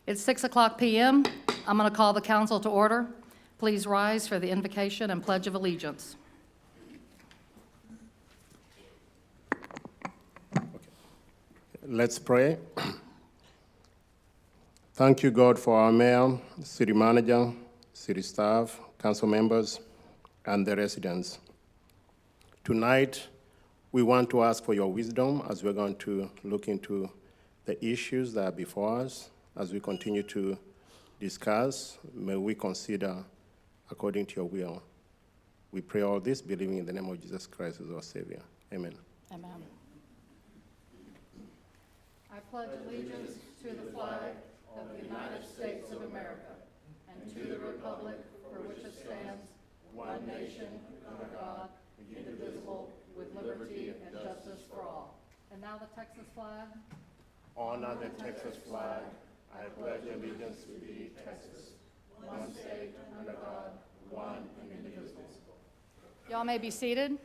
It's 6:00 p.m. I'm going to call the council to order. Please rise for the invocation and pledge of allegiance. Let's pray. Thank you, God, for our mayor, city manager, city staff, council members, and the residents. Tonight, we want to ask for your wisdom as we're going to look into the issues that are before us. As we continue to discuss, may we consider according to your will. We pray all this believing in the name of Jesus Christ as our Savior. Amen. Amen. I pledge allegiance to the flag of the United States of America and to the republic for which it stands, one nation, under God, indivisible, with liberty and justice for all. And now the Texas flag. Honor the Texas flag. I pledge allegiance to thee, Texas, one state, under God, one and indivisible. Y'all may be seated.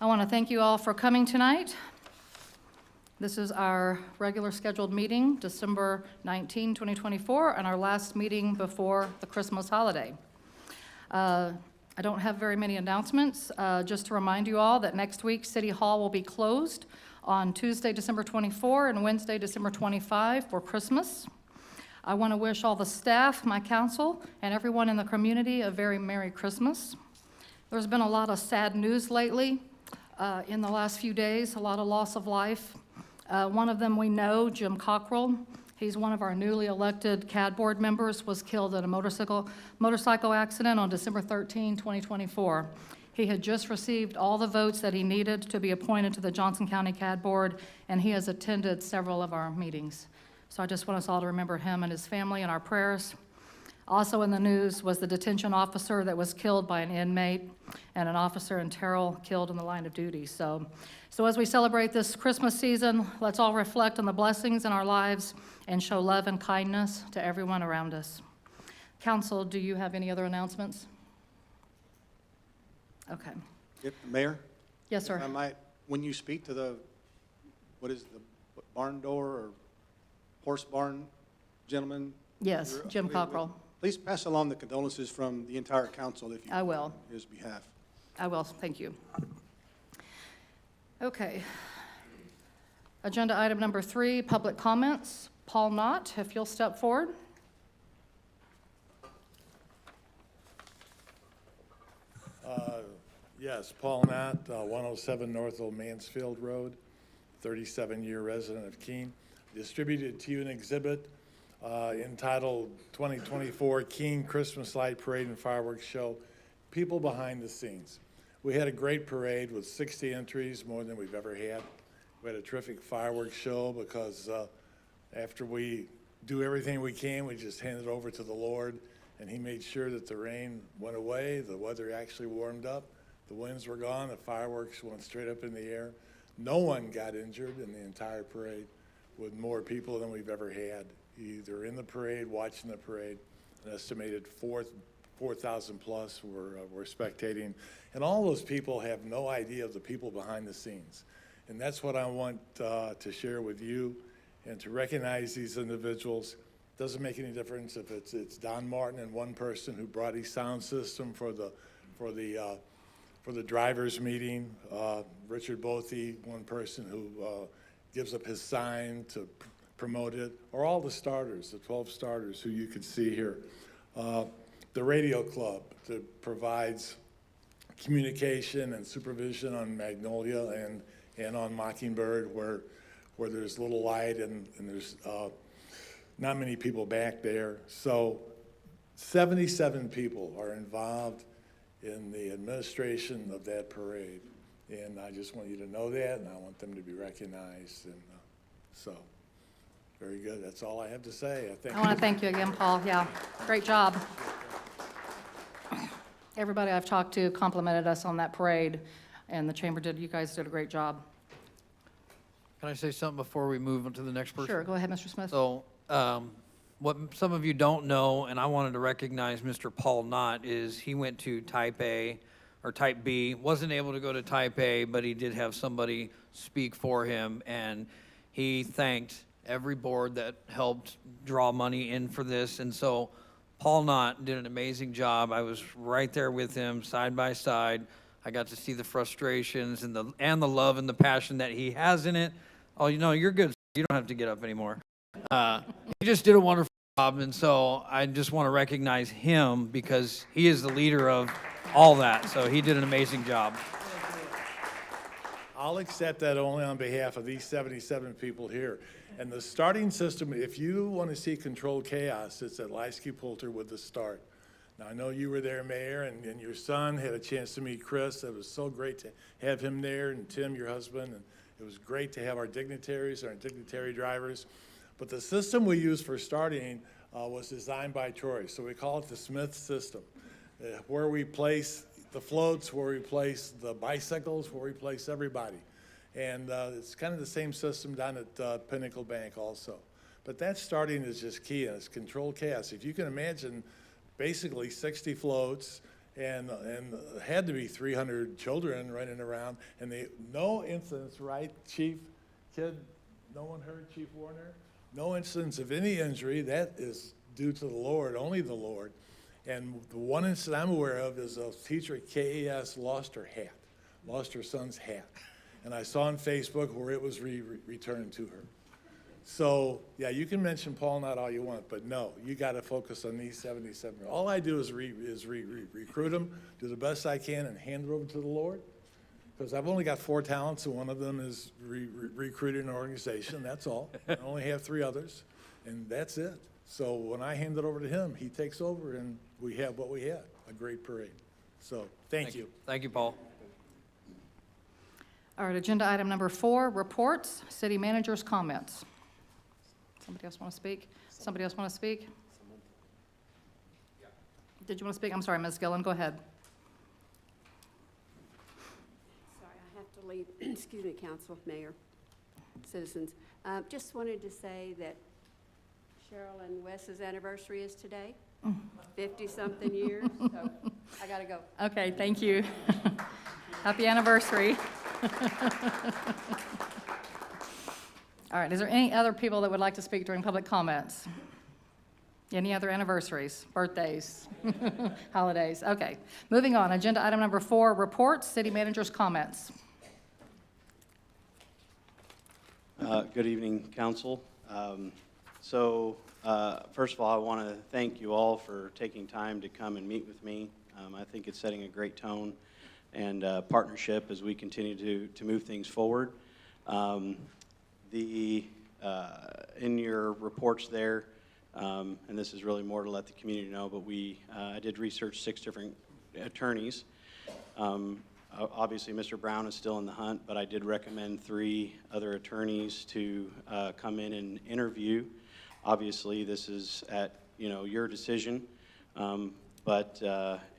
I want to thank you all for coming tonight. This is our regular scheduled meeting, December 19, 2024, and our last meeting before the Christmas holiday. I don't have very many announcements. Just to remind you all that next week, City Hall will be closed on Tuesday, December 24, and Wednesday, December 25 for Christmas. I want to wish all the staff, my council, and everyone in the community a very Merry Christmas. There's been a lot of sad news lately in the last few days, a lot of loss of life. One of them we know, Jim Cockrell. He's one of our newly elected CAD board members, was killed in a motorcycle accident on December 13, 2024. He had just received all the votes that he needed to be appointed to the Johnson County CAD board, and he has attended several of our meetings. So I just want us all to remember him and his family in our prayers. Also in the news was the detention officer that was killed by an inmate, and an officer in Terrell killed in the line of duty. So as we celebrate this Christmas season, let's all reflect on the blessings in our lives and show love and kindness to everyone around us. Council, do you have any other announcements? Okay. Yep, Mayor? Yes, sir. If I might, when you speak to the barn door or horse barn gentleman? Yes, Jim Cockrell. Please pass along the condolences from the entire council if you I will. on his behalf. I will, thank you. Okay. Agenda item number 3, public comments. Paul Knott, if you'll step forward. Yes, Paul Knott, 107 North Old Mansfield Road, 37-year resident of Keene. Distributed to you an exhibit entitled 2024 Keene Christmas Light Parade and Fireworks Show, People Behind the Scenes. We had a great parade with 60 entries, more than we've ever had. We had a terrific fireworks show because after we do everything we can, we just hand it over to the Lord, and he made sure that the rain went away, the weather actually warmed up, the winds were gone, the fireworks went straight up in the air. No one got injured in the entire parade, with more people than we've ever had, either in the parade, watching the parade. An estimated 4,000 plus were spectating. And all those people have no idea of the people behind the scenes. And that's what I want to share with you, and to recognize these individuals. Doesn't make any difference if it's Don Martin and one person who brought his sound system for the drivers meeting, Richard Bothy, one person who gives up his sign to promote it, or all the starters, the 12 starters who you can see here. The radio club that provides communication and supervision on Magnolia and on Mockingbird, where there's little light and there's not many people back there. So 77 people are involved in the administration of that parade. And I just want you to know that, and I want them to be recognized. And so, very good. That's all I have to say. I want to thank you again, Paul. Yeah, great job. Everybody I've talked to complimented us on that parade, and the chamber did. You guys did a great job. Can I say something before we move on to the next person? Sure, go ahead, Mr. Smith. So, what some of you don't know, and I wanted to recognize Mr. Paul Knott, is he went to Type A or type B. Wasn't able to go to type A, but he did have somebody speak for him, and he thanked every board that helped draw money in for this. And so Paul Knott did an amazing job. I was right there with him, side by side. I got to see the frustrations and the love and the passion that he has in it. Oh, you're good. You don't have to get up anymore. He just did a wonderful job, and so I just want to recognize him because he is the leader of all that. So he did an amazing job. I'll accept that only on behalf of these 77 people here. And the starting system, if you want to see controlled chaos, it's at Leisky Poulter with the start. Now, I know you were there, Mayor, and your son had a chance to meet Chris. It was so great to have him there, and Tim, your husband, and it was great to have our dignitaries, our dignitary drivers. But the system we used for starting was designed by Troy, so we call it the Smith system, where we place the floats, where we place the bicycles, where we place everybody. And it's kind of the same system down at Pinnacle Bank also. But that starting is just key, and it's controlled chaos. If you can imagine basically 60 floats and had to be 300 children running around, and no incidents, right, Chief? Kid, no one hurt, Chief Warner? No incidents of any injury. That is due to the Lord, only the Lord. And the one incident I'm aware of is a teacher at KAS lost her hat, lost her son's hat. And I saw on Facebook where it was returned to her. So, yeah, you can mention Paul Knott all you want, but no, you got to focus on these 77. All I do is recruit them, do the best I can, and hand it over to the Lord. Because I've only got 4 talents, and one of them is recruiting an organization, that's all. I only have 3 others, and that's it. So when I hand it over to him, he takes over, and we have what we have, a great parade. So, thank you. Thank you, Paul. All right, agenda item number 4, reports, city manager's comments. Somebody else want to speak? Somebody else want to speak? Did you want to speak? I'm sorry, Ms. Gillen, go ahead. Sorry, I have to leave. Excuse me, Council, Mayor, citizens. Just wanted to say that Cheryl and Wes's anniversary is today, 50-something years, so I got to go. Okay, thank you. Happy anniversary. All right, is there any other people that would like to speak during public comments? Any other anniversaries, birthdays, holidays? Okay, moving on. Agenda item number 4, reports, city manager's comments. Good evening, Council. First of all, I want to thank you all for taking time to come and meet with me. I think it's setting a great tone and partnership as we continue to move things forward. In your reports there, and this is really more to let the community know, but I did research 6 different attorneys. Obviously, Mr. Brown is still in the hunt, but I did recommend 3 other attorneys to come in and interview. Obviously, this is at your decision, and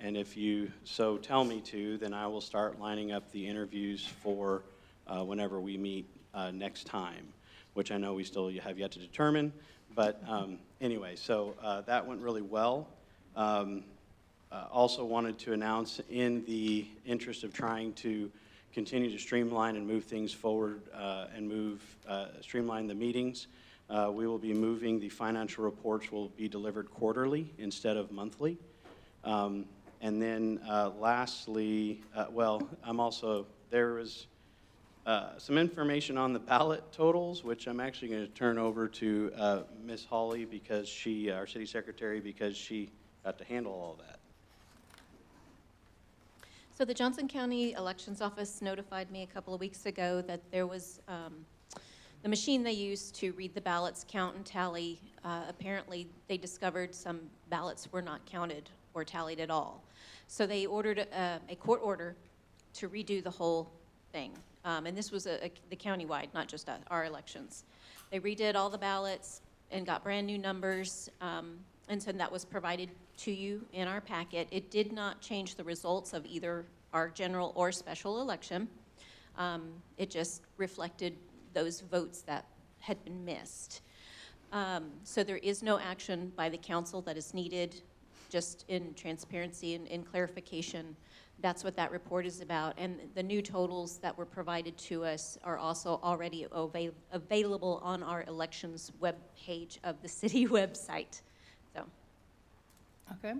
if you so tell me to, then I will start lining up the interviews for whenever we meet next time, which I know we still have yet to determine. But anyway, so that went really well. Also wanted to announce, in the interest of trying to continue to streamline and move things forward and streamline the meetings, we will be moving the financial reports will be delivered quarterly instead of monthly. And then lastly, there was some information on the ballot totals, which I'm actually going to turn over to Ms. Hawley, because our city secretary, because she got to handle all that. So the Johnson County Elections Office notified me a couple of weeks ago that there was the machine they used to read the ballots, count and tally. Apparently, they discovered some ballots were not counted or tallied at all. So they ordered a court order to redo the whole thing. And this was the countywide, not just our elections. They redid all the ballots and got brand new numbers. And so that was provided to you in our packet. It did not change the results of either our general or special election. It just reflected those votes that had been missed. So there is no action by the council that is needed just in transparency and in clarification, that's what that report is about. And the new totals that were provided to us are also already available on our elections web page of the city website. So, Okay.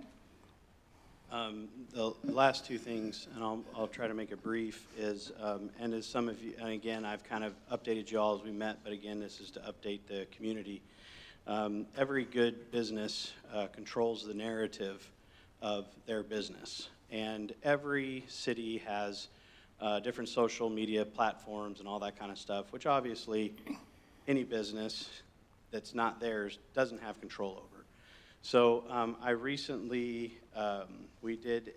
The last two things, and I'll try to make it brief, is, and as some of you, and again, I've kind of updated you all as we met, but again, this is to update the community. Every good business controls the narrative of their business. And every city has different social media platforms and all that kind of stuff, which obviously any business that's not theirs doesn't have control over. So I recently, we did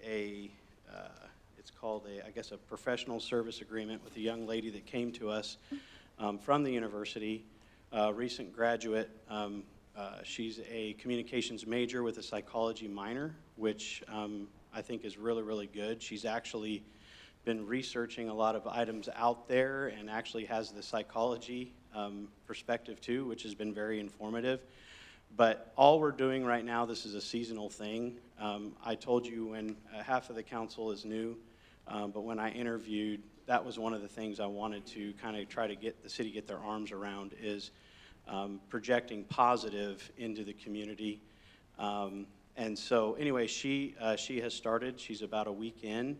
it's called I guess a professional service agreement with a young lady that came to us from the university, recent graduate. She's a communications major with a psychology minor, which I think is really, really good. She's actually been researching a lot of items out there and actually has the psychology perspective too, which has been very informative. But all we're doing right now, this is a seasonal thing. I told you when half of the council is new, but when I interviewed, that was one of the things I wanted to kind of try to get the city get their arms around is projecting positive into the community. And so anyway, she has started. She's about a week in.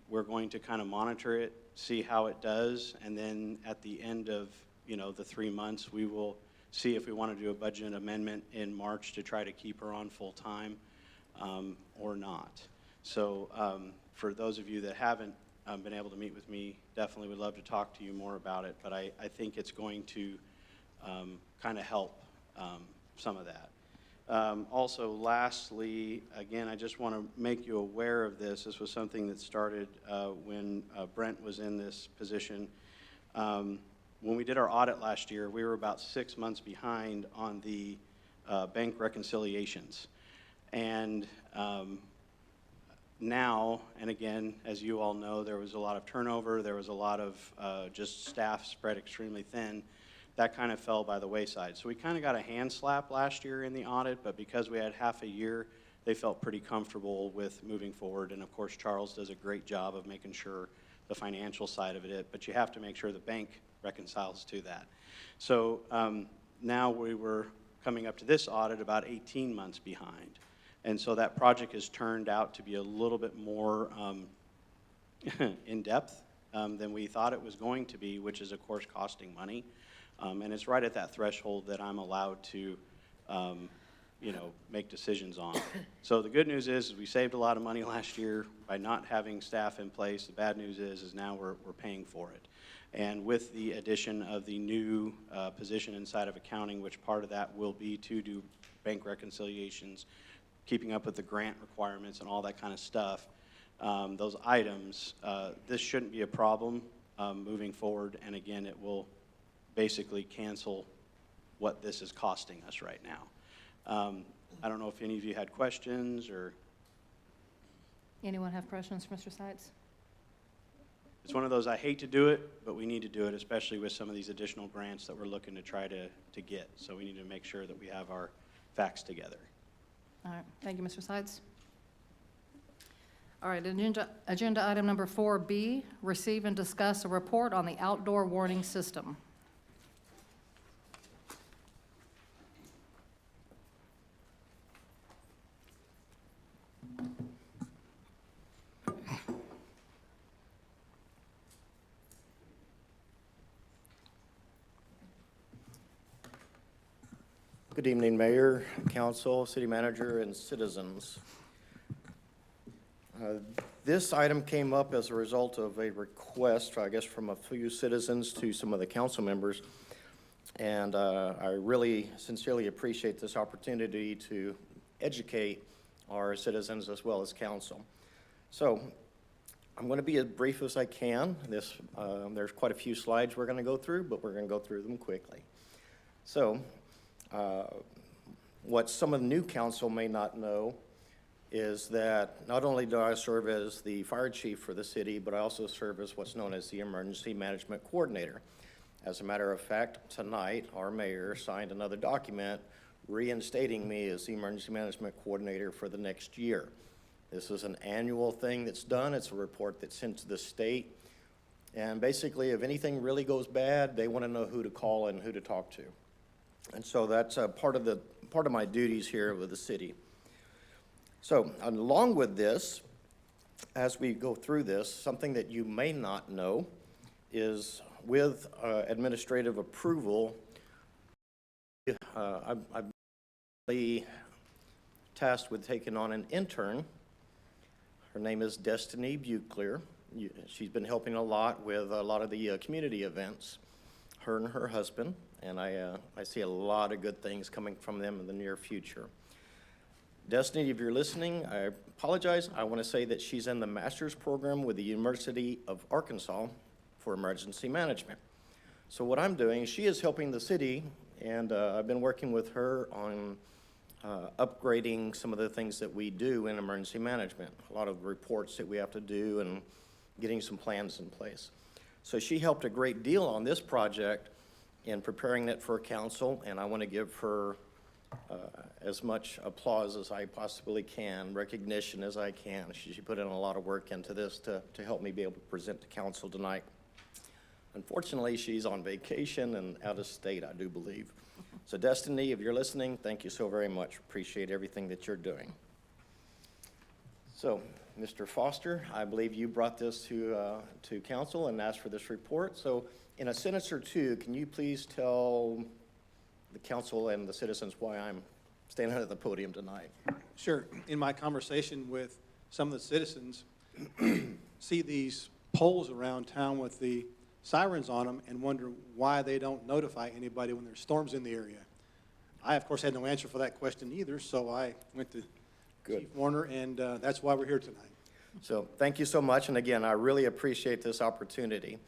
We're going to kind of monitor it, see how it does, and then at the end of the 3 months, we will see if we want to do a budget amendment in March to try to keep her on full time or not. So for those of you that haven't been able to meet with me, definitely would love to talk to you more about it. But I think it's going to kind of help some of that. Also, lastly, again, I just want to make you aware of this. This was something that started when Brent was in this position. When we did our audit last year, we were about 6 months behind on the bank reconciliations. And now, and again, as you all know, there was a lot of turnover. There was a lot of just staff spread extremely thin. That kind of fell by the wayside. So we kind of got a hand slap last year in the audit, but because we had half a year, they felt pretty comfortable with moving forward. And of course, Charles does a great job of making sure the financial side of it, but you have to make sure the bank reconciles to that. So now we were coming up to this audit about 18 months behind. And so that project has turned out to be a little bit more in depth than we thought it was going to be, which is of course costing money. And it's right at that threshold that I'm allowed to, make decisions on. So the good news is we saved a lot of money last year by not having staff in place. The bad news is now we're paying for it. And with the addition of the new position inside of accounting, which part of that will be to do bank reconciliations, keeping up with the grant requirements and all that kind of stuff, those items, this shouldn't be a problem moving forward. And again, it will basically cancel what this is costing us right now. I don't know if any of you had questions or. Anyone have questions for Mr. Seitz? It's one of those, I hate to do it, but we need to do it, especially with some of these additional grants that we're looking to try to get. So we need to make sure that we have our facts together. All right, thank you, Mr. Seitz. All right, agenda item number 4B, receive and discuss a report on the outdoor warning system. Good evening, Mayor, Council, City Manager, and citizens. This item came up as a result of a request, I guess, from a few citizens to some of the council members. And I really sincerely appreciate this opportunity to educate our citizens as well as council. So I'm going to be as brief as I can. There's quite a few slides we're going to go through, but we're going to go through them quickly. So what some of the new council may not know is that not only do I serve as the fire chief for the city, but I also serve as what's known as the emergency management coordinator. As a matter of fact, tonight, our mayor signed another document reinstating me as the emergency management coordinator for the next year. This is an annual thing that's done. It's a report that's sent to the state. And basically, if anything really goes bad, they want to know who to call and who to talk to. And so that's part of my duties here with the city. So along with this, as we go through this, something that you may not know is with administrative approval, I've been tasked with taking on an intern. Her name is Destiny Buclear. She's been helping a lot with a lot of the community events, her and her husband, and I see a lot of good things coming from them in the near future. Destiny, if you're listening, I apologize. I want to say that she's in the master's program with the University of Arkansas for emergency management. So what I'm doing, she is helping the city, and I've been working with her on upgrading some of the things that we do in emergency management, a lot of reports that we have to do and getting some plans in place. So she helped a great deal on this project in preparing it for council, and I want to give her as much applause as I possibly can, recognition as I can. She put in a lot of work into this to help me be able to present to council tonight. Unfortunately, she's on vacation and out of state, I do believe. So Destiny, if you're listening, thank you so very much. Appreciate everything that you're doing. So, Mr. Foster, I believe you brought this to council and asked for this report. So in a sentence or two, can you please tell the council and the citizens why I'm standing at the podium tonight? Sure. In my conversation with some of the citizens, see these poles around town with the sirens on them and wonder why they don't notify anybody when there's storms in the area. I, of course, had no answer for that question either, so I went to Chief Warner, and that's why we're here tonight. So thank you so much, and again, I really appreciate this opportunity.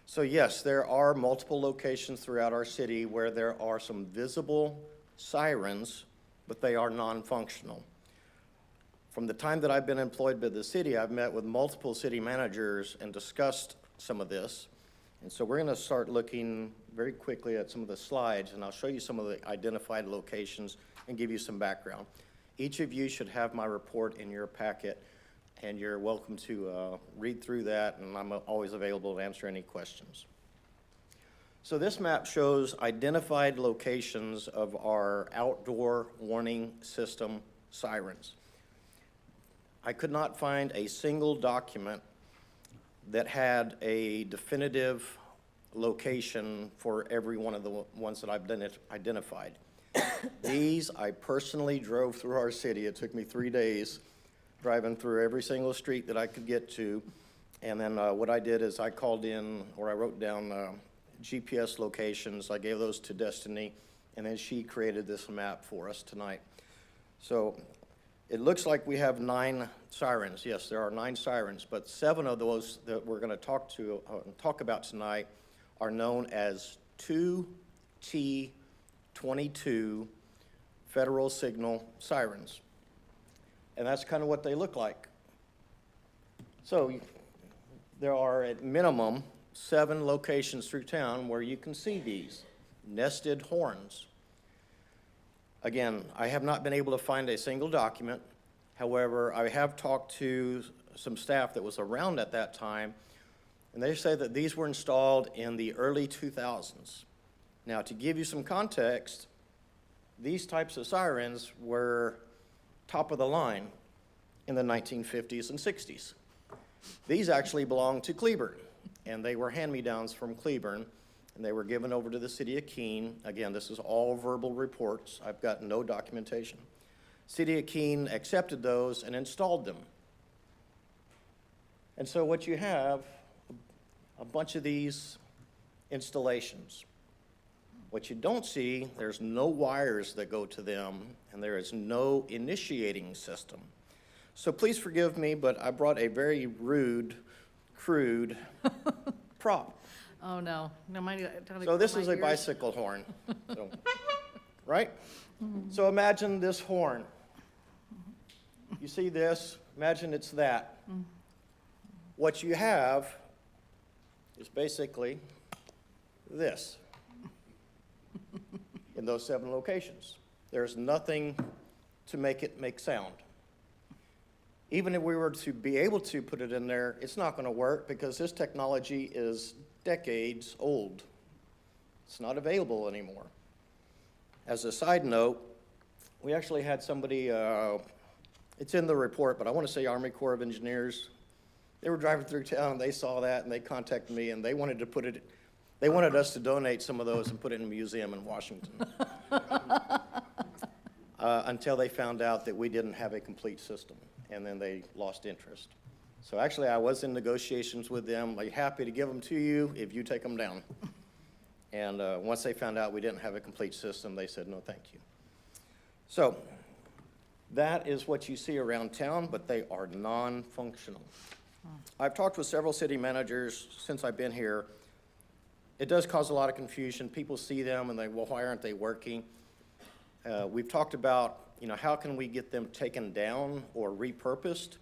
So yes, there are multiple locations throughout our city where there are some visible sirens, but they are non-functional. From the time that I've been employed by the city, I've met with multiple city managers and discussed some of this. And so we're going to start looking very quickly at some of the slides, and I'll show you some of the identified locations and give you some background. Each of you should have my report in your packet, and you're welcome to read through that, and I'm always available to answer any questions. So this map shows identified locations of our outdoor warning system sirens. I could not find a single document that had a definitive location for every one of the ones that I've identified. These, I personally drove through our city. It took me 3 days driving through every single street that I could get to. And then what I did is I called in, or I wrote down GPS locations. I gave those to Destiny, and then she created this map for us tonight. So it looks like we have 9 sirens. Yes, there are 9 sirens, but 7 of those that we're going to talk about tonight are known as 2T22 Federal Signal sirens. And that's kind of what they look like. So there are at minimum 7 locations through town where you can see these nested horns. Again, I have not been able to find a single document. However, I have talked to some staff that was around at that time, and they say that these were installed in the early 2000s. Now, to give you some context, these types of sirens were top of the line in the 1950s and 60s. These actually belonged to Cleburne, and they were hand-me-downs from Cleburne, and they were given over to the city of Keene. Again, this is all verbal reports. I've got no documentation. City of Keene accepted those and installed them. And so what you have, a bunch of these installations. What you don't see, there's no wires that go to them, and there is no initiating system. So please forgive me, but I brought a very rude, crude prop. Oh, no. No, So this is a bicycle horn, so, right? So imagine this horn. You see this? Imagine it's that. What you have is basically this in those 7 locations. There's nothing to make it make sound. Even if we were to be able to put it in there, it's not gonna work because this technology is decades old. It's not available anymore. As a side note, we actually had somebody, it's in the report, but I want to say Army Corps of Engineers. They were driving through town and they saw that and they contacted me and they wanted to they wanted us to donate some of those and put it in a museum in Washington. Until they found out that we didn't have a complete system, and then they lost interest. So actually, I was in negotiations with them, like happy to give them to you if you take them down. And once they found out we didn't have a complete system, they said, no, thank you. So that is what you see around town, but they are non-functional. I've talked with several city managers since I've been here. It does cause a lot of confusion. People see them and they, well, why aren't they working? We've talked about, how can we get them taken down or repurposed?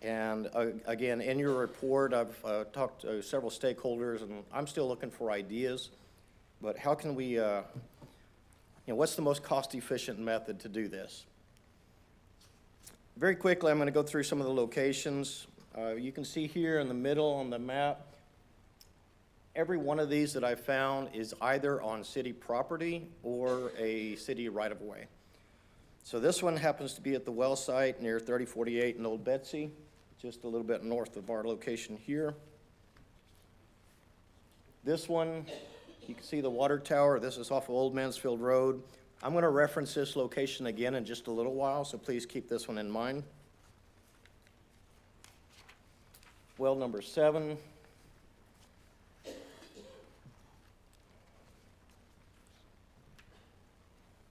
And again, in your report, I've talked to several stakeholders, and I'm still looking for ideas. But how can we, what's the most cost-efficient method to do this? Very quickly, I'm going to go through some of the locations. You can see here in the middle on the map, every one of these that I found is either on city property or a city right-of-way. So this one happens to be at the well site near 3048 and Old Betsy, just a little bit north of our location here. This one, you can see the water tower. This is off of Old Mansfield Road. I'm going to reference this location again in just a little while, so please keep this one in mind. Well number 7.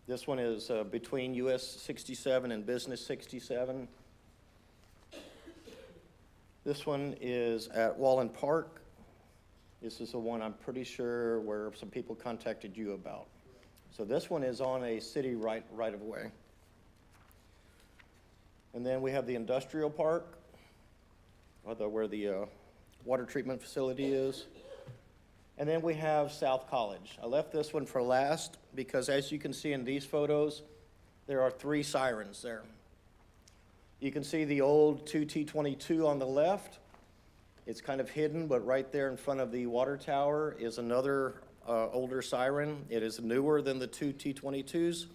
This one is between US 67 and Business 67. This one is at Wallen Park. This is the one I'm pretty sure where some people contacted you about. So this one is on a city right-of-way. And then we have the industrial park, where the water treatment facility is. And then we have South College. I left this one for last because as you can see in these photos, there are 3 sirens there. You can see the old 2T22 on the left. It's kind of hidden, but right there in front of the water tower is another older siren. It is newer than the 2T22s,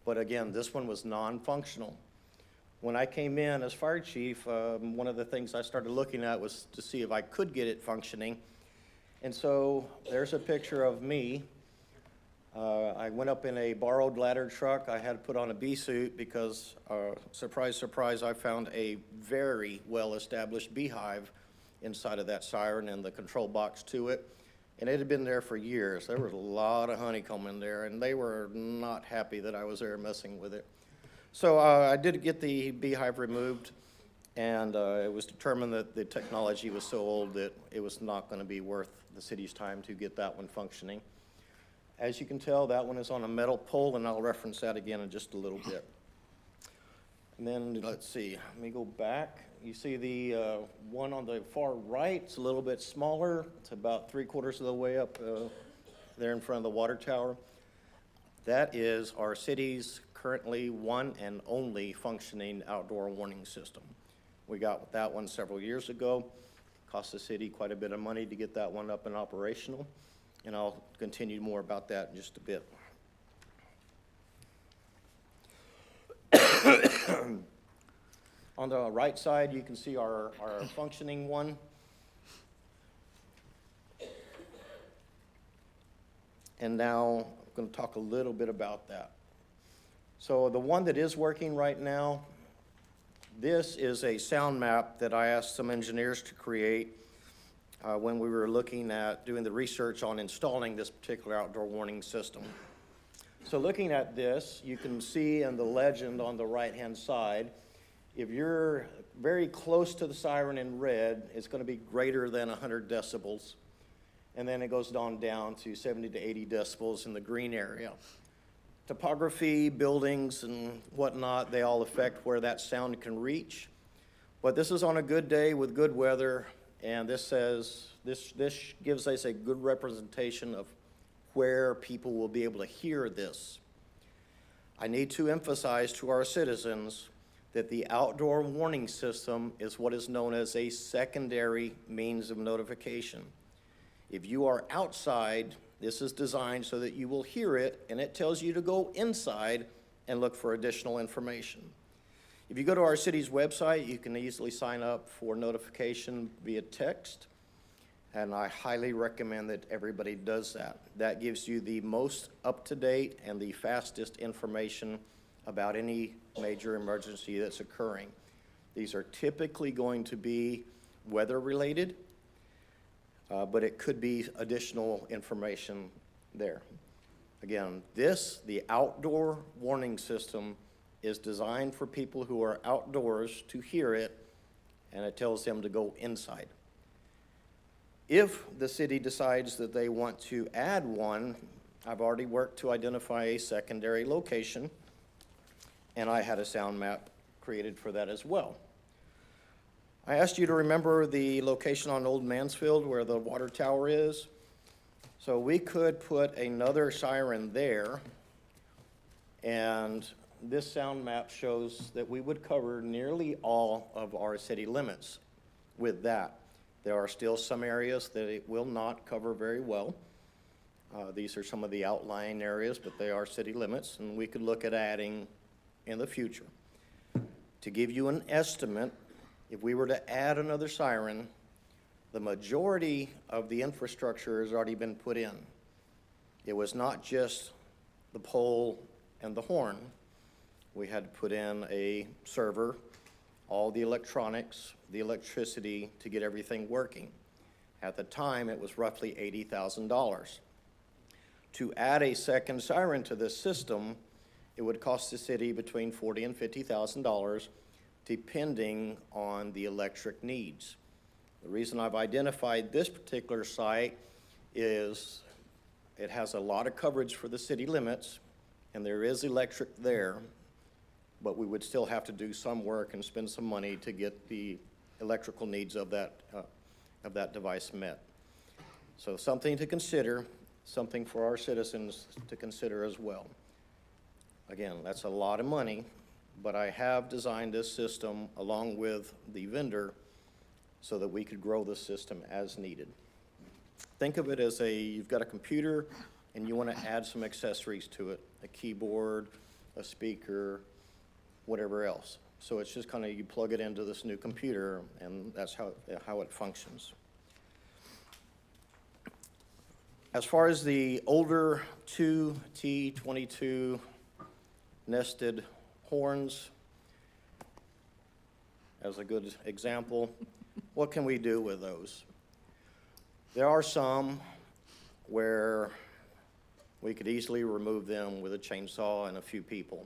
but again, this one was non-functional. When I came in as fire chief, one of the things I started looking at was to see if I could get it functioning. And so there's a picture of me. I went up in a borrowed ladder truck. I had to put on a bee suit because, surprise, surprise, I found a very well-established beehive inside of that siren and the control box to it. And it had been there for years. There was a lot of honeycomb in there, and they were not happy that I was there messing with it. So I did get the beehive removed, and it was determined that the technology was so old that it was not going to be worth the city's time to get that one functioning. As you can tell, that one is on a metal pole, and I'll reference that again in just a little bit. And then, let's see, let me go back. You see the one on the far right, it's a little bit smaller. It's about 3/4 of the way up there in front of the water tower. That is our city's currently one and only functioning outdoor warning system. We got that one several years ago. Cost the city quite a bit of money to get that one up and operational, and I'll continue more about that in just a bit. On the right side, you can see our functioning one. And now I'm going to talk a little bit about that. So the one that is working right now, this is a sound map that I asked some engineers to create when we were looking at doing the research on installing this particular outdoor warning system. So looking at this, you can see in the legend on the right-hand side, if you're very close to the siren in red, it's going to be greater than 100 decibels. And then it goes on down to 70 to 80 decibels in the green area. Topography, buildings, and whatnot, they all affect where that sound can reach. But this is on a good day with good weather, and this gives us a good representation of where people will be able to hear this. I need to emphasize to our citizens that the outdoor warning system is what is known as a secondary means of notification. If you are outside, this is designed so that you will hear it, and it tells you to go inside and look for additional information. If you go to our city's website, you can easily sign up for notification via text, and I highly recommend that everybody does that. That gives you the most up-to-date and the fastest information about any major emergency that's occurring. These are typically going to be weather-related, but it could be additional information there. Again, the outdoor warning system is designed for people who are outdoors to hear it, and it tells them to go inside. If the city decides that they want to add one, I've already worked to identify a secondary location, and I had a sound map created for that as well. I asked you to remember the location on Old Mansfield where the water tower is. So we could put another siren there, and this sound map shows that we would cover nearly all of our city limits with that. There are still some areas that it will not cover very well. These are some of the outlying areas, but they are city limits, and we could look at adding in the future. To give you an estimate, if we were to add another siren, the majority of the infrastructure has already been put in. It was not just the pole and the horn. We had to put in a server, all the electronics, the electricity to get everything working. At the time, it was roughly $80,000. To add a second siren to this system, it would cost the city between $40,000 and $50,000, depending on the electric needs. The reason I've identified this particular site is it has a lot of coverage for the city limits, and there is electric there, but we would still have to do some work and spend some money to get the electrical needs of that device met. So something to consider, something for our citizens to consider as well. Again, that's a lot of money, but I have designed this system along with the vendor so that we could grow the system as needed. Think of it as you've got a computer and you want to add some accessories to it, a keyboard, a speaker, whatever else. So it's just kind of, you plug it into this new computer, and that's how it functions. As far as the older 2T22 nested horns, as a good example, what can we do with those? There are some where we could easily remove them with a chainsaw and a few people.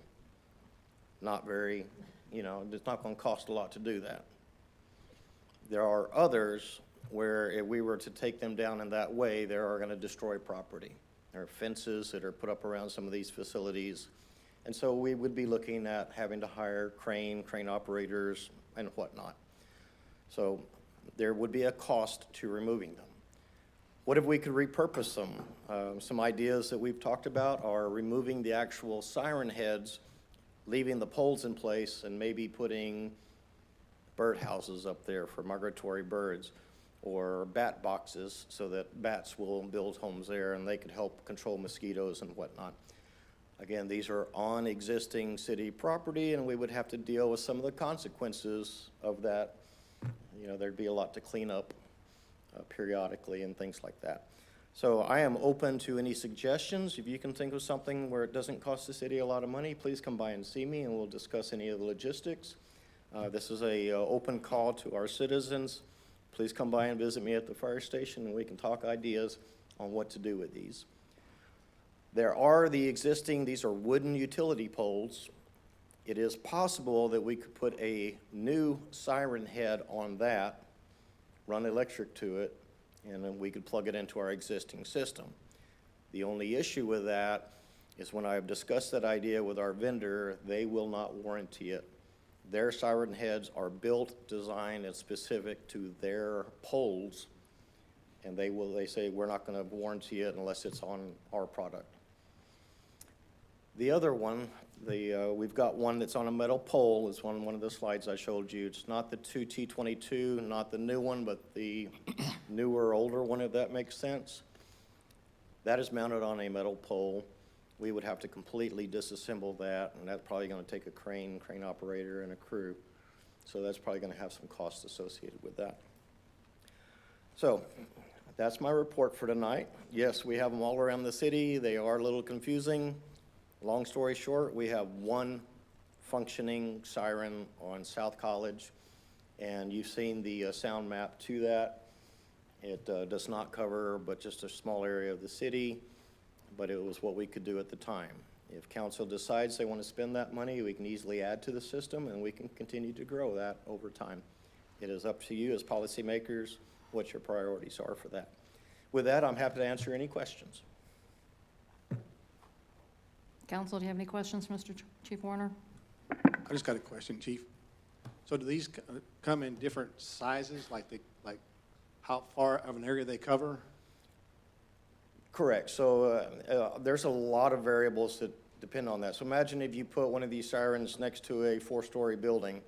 Not very, it's not going to cost a lot to do that. There are others where if we were to take them down in that way, they are going to destroy property. There are fences that are put up around some of these facilities. And so we would be looking at having to hire crane operators, and whatnot. So there would be a cost to removing them. What if we could repurpose them? Some ideas that we've talked about are removing the actual siren heads, leaving the poles in place, and maybe putting bird houses up there for migratory birds, or bat boxes so that bats will build homes there and they could help control mosquitoes and whatnot. Again, these are on existing city property, and we would have to deal with some of the consequences of that. There'd be a lot to clean up periodically and things like that. So I am open to any suggestions. If you can think of something where it doesn't cost the city a lot of money, please come by and see me, and we'll discuss any of the logistics. This is a open call to our citizens. Please come by and visit me at the fire station, and we can talk ideas on what to do with these. There are these are wooden utility poles. It is possible that we could put a new siren head on that, run electric to it, and then we could plug it into our existing system. The only issue with that is when I've discussed that idea with our vendor, they will not warranty it. Their siren heads are built, designed, and specific to their poles, and they say we're not going to warranty it unless it's on our product. The other one, we've got one that's on a metal pole, is one of the slides I showed you. It's not the 2T22, not the new one, but the newer, older one, if that makes sense. That is mounted on a metal pole. We would have to completely disassemble that, and that's probably gonna take a crane operator, and a crew. So that's probably gonna have some costs associated with that. So, that's my report for tonight. Yes, we have them all around the city. They are a little confusing. Long story short, we have one functioning siren on South College, and you've seen the sound map to that. It does not cover but just a small area of the city, but it was what we could do at the time. If council decides they want to spend that money, we can easily add to the system, and we can continue to grow that over time. It is up to you as policymakers what your priorities are for that. With that, I'm happy to answer any questions. Council, do you have any questions, Mr. Chief Warner? I just got a question, Chief. So do these come in different sizes, like how far of an area they cover? Correct. So there's a lot of variables that depend on that. So imagine if you put one of these sirens next to a 4-story building,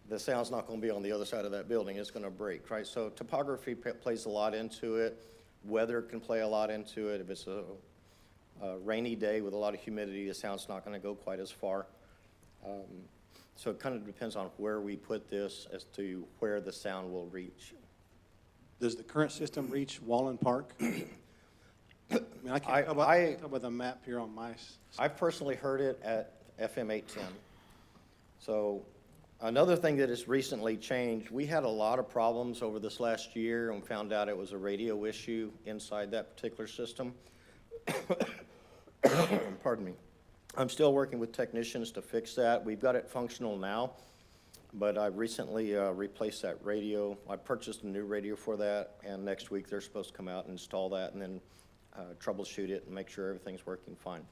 the sound's not going to be on the other side of that building. It's going to break, right? So topography plays a lot into it. Weather can play a lot into it. If it's a rainy day with a lot of humidity, the sound's not going to go quite as far. So it kind of depends on where we put this as to where the sound will reach. Does the current system reach Wallen Park? I mean, I can't tell by the map here on my. I've personally heard it at FM 810. So another thing that has recently changed, we had a lot of problems over this last year and found out it was a radio issue inside that particular system. Pardon me. I'm still working with technicians to fix that. We've got it functional now, but I recently replaced that radio. I purchased a new radio for that, and next week they're supposed to come out and install that and then troubleshoot it and make sure everything's working fine.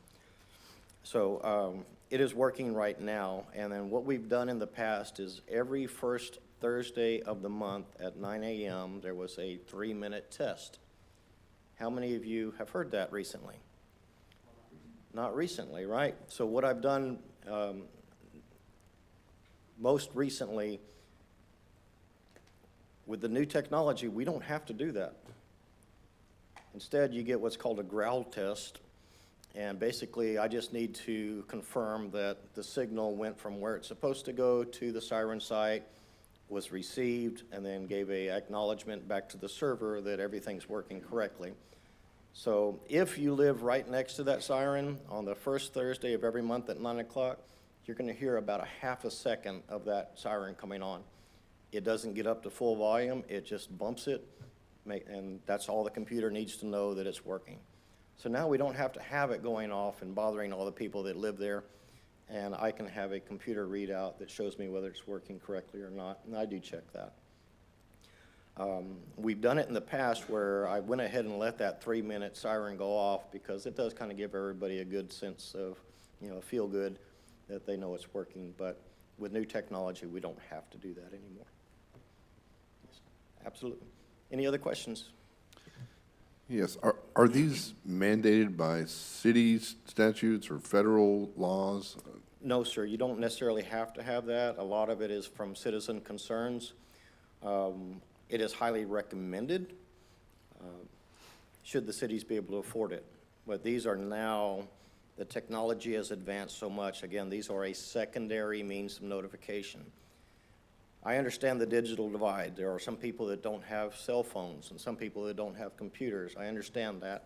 So it is working right now, and then what we've done in the past is every first Thursday of the month at 9 a.m. there was a 3-minute test. How many of you have heard that recently? Not recently, right? So what I've done most recently with the new technology, we don't have to do that. Instead, you get what's called a growl test, and basically I just need to confirm that the signal went from where it's supposed to go to the siren site, was received, and then gave a acknowledgement back to the server that everything's working correctly. So if you live right next to that siren on the first Thursday of every month at 9 o'clock, you're going to hear about a half a second of that siren coming on. It doesn't get up to full volume, it just bumps it, and that's all the computer needs to know that it's working. So now we don't have to have it going off and bothering all the people that live there, and I can have a computer readout that shows me whether it's working correctly or not, and I do check that. We've done it in the past where I went ahead and let that 3-minute siren go off because it does kind of give everybody a good sense of, feel good that they know it's working. But with new technology, we don't have to do that anymore. Yes, absolutely. Any other questions? Yes. Are these mandated by city statutes or federal laws? No, sir. You don't necessarily have to have that. A lot of it is from citizen concerns. It is highly recommended, should the cities be able to afford it. But these are now, the technology has advanced so much. Again, these are a secondary means of notification. I understand the digital divide. There are some people that don't have cell phones and some people that don't have computers. I understand that.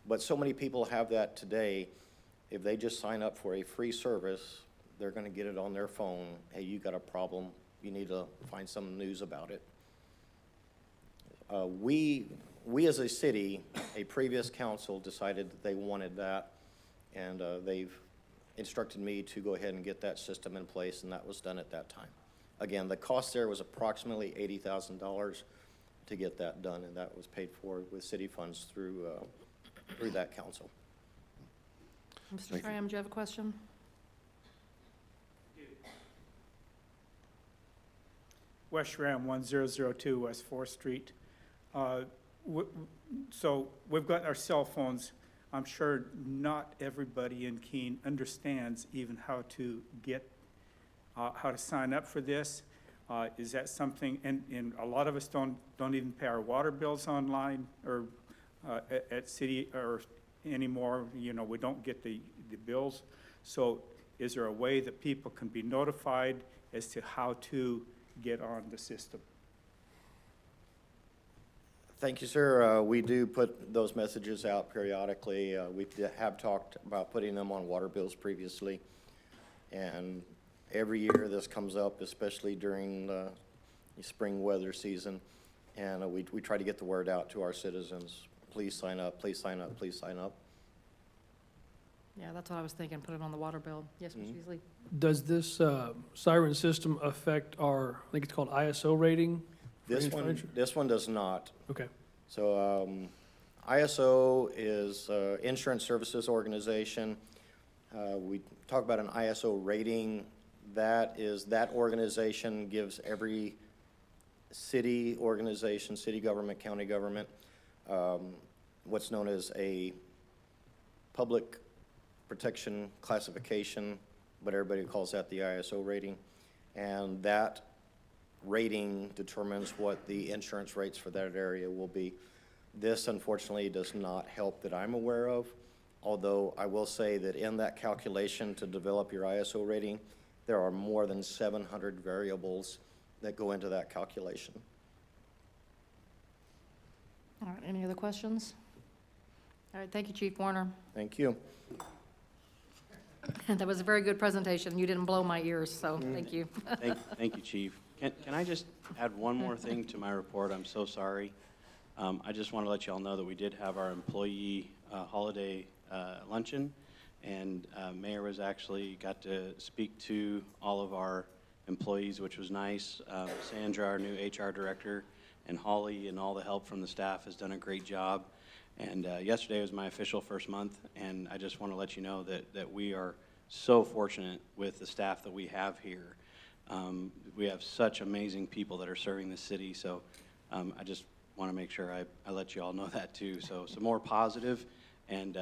But so many people have that today. If they just sign up for a free service, they're going to get it on their phone. Hey, you got a problem. You need to find some news about it. We as a city, a previous council decided that they wanted that, and they've instructed me to go ahead and get that system in place, and that was done at that time. Again, the cost there was approximately $80,000 to get that done, and that was paid for with city funds through that council. Mr. Schramm, do you have a question? West Schramm, 1002 West 4th Street. So we've got our cell phones I'm sure not everybody in Keene understands even how to get, how to sign up for this. Is that something, and a lot of us don't even pay our water bills online or at city or anymore, you know, we don't get the bills. So is there a way that people can be notified as to how to get on the system? Thank you, sir. We do put those messages out periodically. We have talked about putting them on water bills previously. And every year this comes up, especially during the spring weather season. And we try to get the word out to our citizens. Please sign up, please sign up, please sign up. Yeah, that's what I was thinking, put it on the water bill. Yes, Ms. Beasley? Does this siren system affect our, I think it's called ISO rating? for infrastructure? This one does not. Okay. So ISO is Insurance Services Organization. We talk about an ISO rating. That organization gives every city organization, city government, county government, what's known as a public protection classification, but everybody calls that the ISO rating. And that rating determines what the insurance rates for that area will be. This unfortunately does not help that I'm aware of, although I will say that in that calculation to develop your ISO rating, there are more than 700 variables that go into that calculation. All right, any other questions? All right, thank you, Chief Warner. Thank you. That was a very good presentation. You didn't blow my ears, so thank you. Thank you, Chief. Can I just add one more thing to my report? I'm so sorry. I just want to let you all know that we did have our employee holiday luncheon, and Mayor was actually got to speak to all of our employees, which was nice. Sandra, our new HR director, and Holly and all the help from the staff has done a great job. And yesterday was my official first month, and I just want to let you know that we are so fortunate with the staff that we have here. We have such amazing people that are serving the city, so I just want to make sure I let you all know that too. So some more positive, and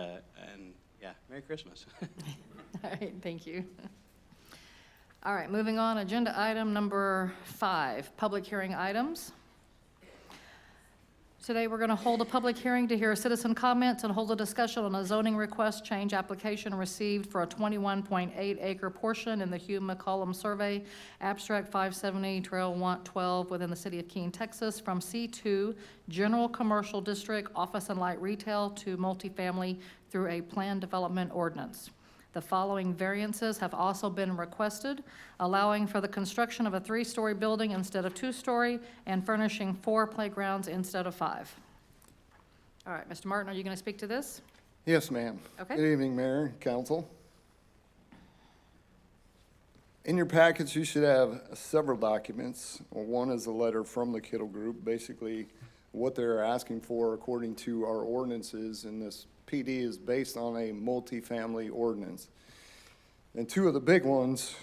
yeah, Merry Christmas. All right, thank you. All right, moving on, agenda item number 5, public hearing items. Today, we're going to hold a public hearing to hear citizen comments and hold a discussion on a zoning request change application received for a 21.8 acre portion in the Hugh McCollum Survey, Abstract 570 Trail 12 within the city of Keene, Texas, from C2 General Commercial District Office and Light Retail to multifamily through a planned development ordinance. The following variances have also been requested, allowing for the construction of a 3-story building instead of 2-story and furnishing 4 playgrounds instead of 5. All right, Mr. Martin, are you going to speak to this? Yes, ma'am. Okay. Good evening, Mayor, Council. In your packets, you should have several documents. One is a letter from the Kittle Group, basically what they're asking for according to our ordinances, and this PD is based on a multifamily ordinance. And 2 of the big ones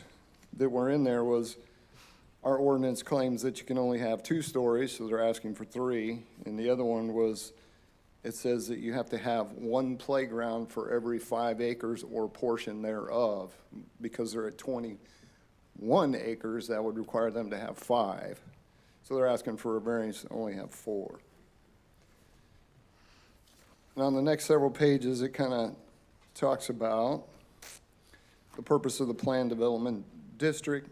that were in there was our ordinance claims that you can only have 2 stories, so they're asking for 3. And the other one was, it says that you have to have 1 playground for every 5 acres or portion thereof. Because they're at 21 acres, that would require them to have 5. So they're asking for a variance to only have 4. And on the next several pages, it kind of talks about the purpose of the planned development district,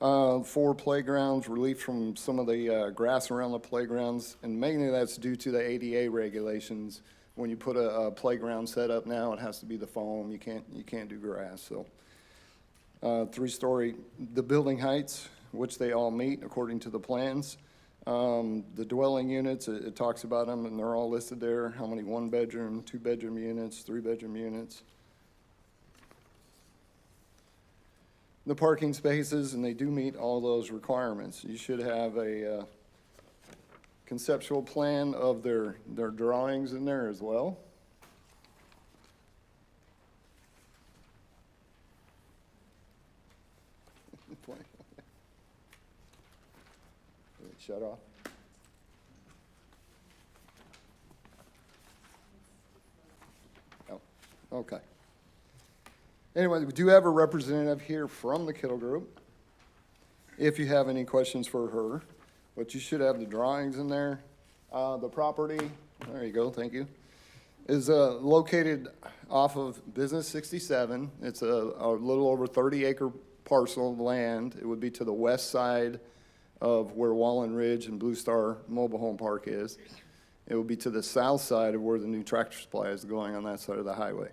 4 playgrounds, relief from some of the grass around the playgrounds, and mainly that's due to the ADA regulations. When you put a playground set up now, it has to be the foam. You can't do grass. So 3-story, the building heights, which they all meet according to the plans. The dwelling units, it talks about them, and they're all listed there. How many 1-bedroom, 2-bedroom units, 3-bedroom units. The parking spaces, and they do meet all those requirements. You should have a conceptual plan of their drawings in there as well. Shut off. Okay. Anyway, we do have a representative here from the Kittle Group. If you have any questions for her, but you should have the drawings in there. The property, there you go, thank you, is located off of Business 67. It's a little over 30-acre parcel of land. It would be to the west side of where Wallen Ridge and Blue Star Mobile Home Park is. It would be to the south side of where the new Tractor Supply is going on that side of the highway.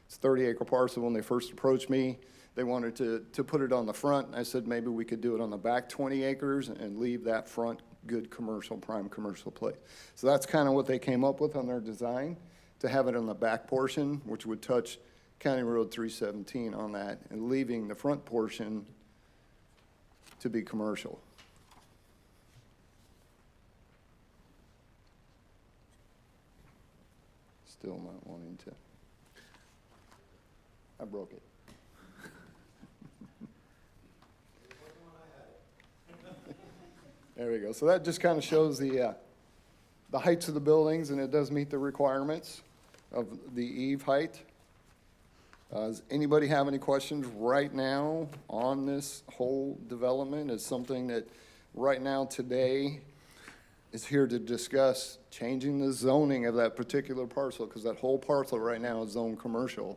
It's a 30-acre parcel. When they first approached me, they wanted to put it on the front. I said maybe we could do it on the back 20 acres and leave that front good commercial, prime commercial place. So that's kind of what they came up with on their design, to have it on the back portion, which would touch County Road 317 on that, and leaving the front portion to be commercial. Still not wanting to. I broke it. There we go. So that just kind of shows the heights of the buildings, and it does meet the requirements of the eave height. Does anybody have any questions right now on this whole development? It's something that right now today is here to discuss changing the zoning of that particular parcel, because that whole parcel right now is zoned commercial.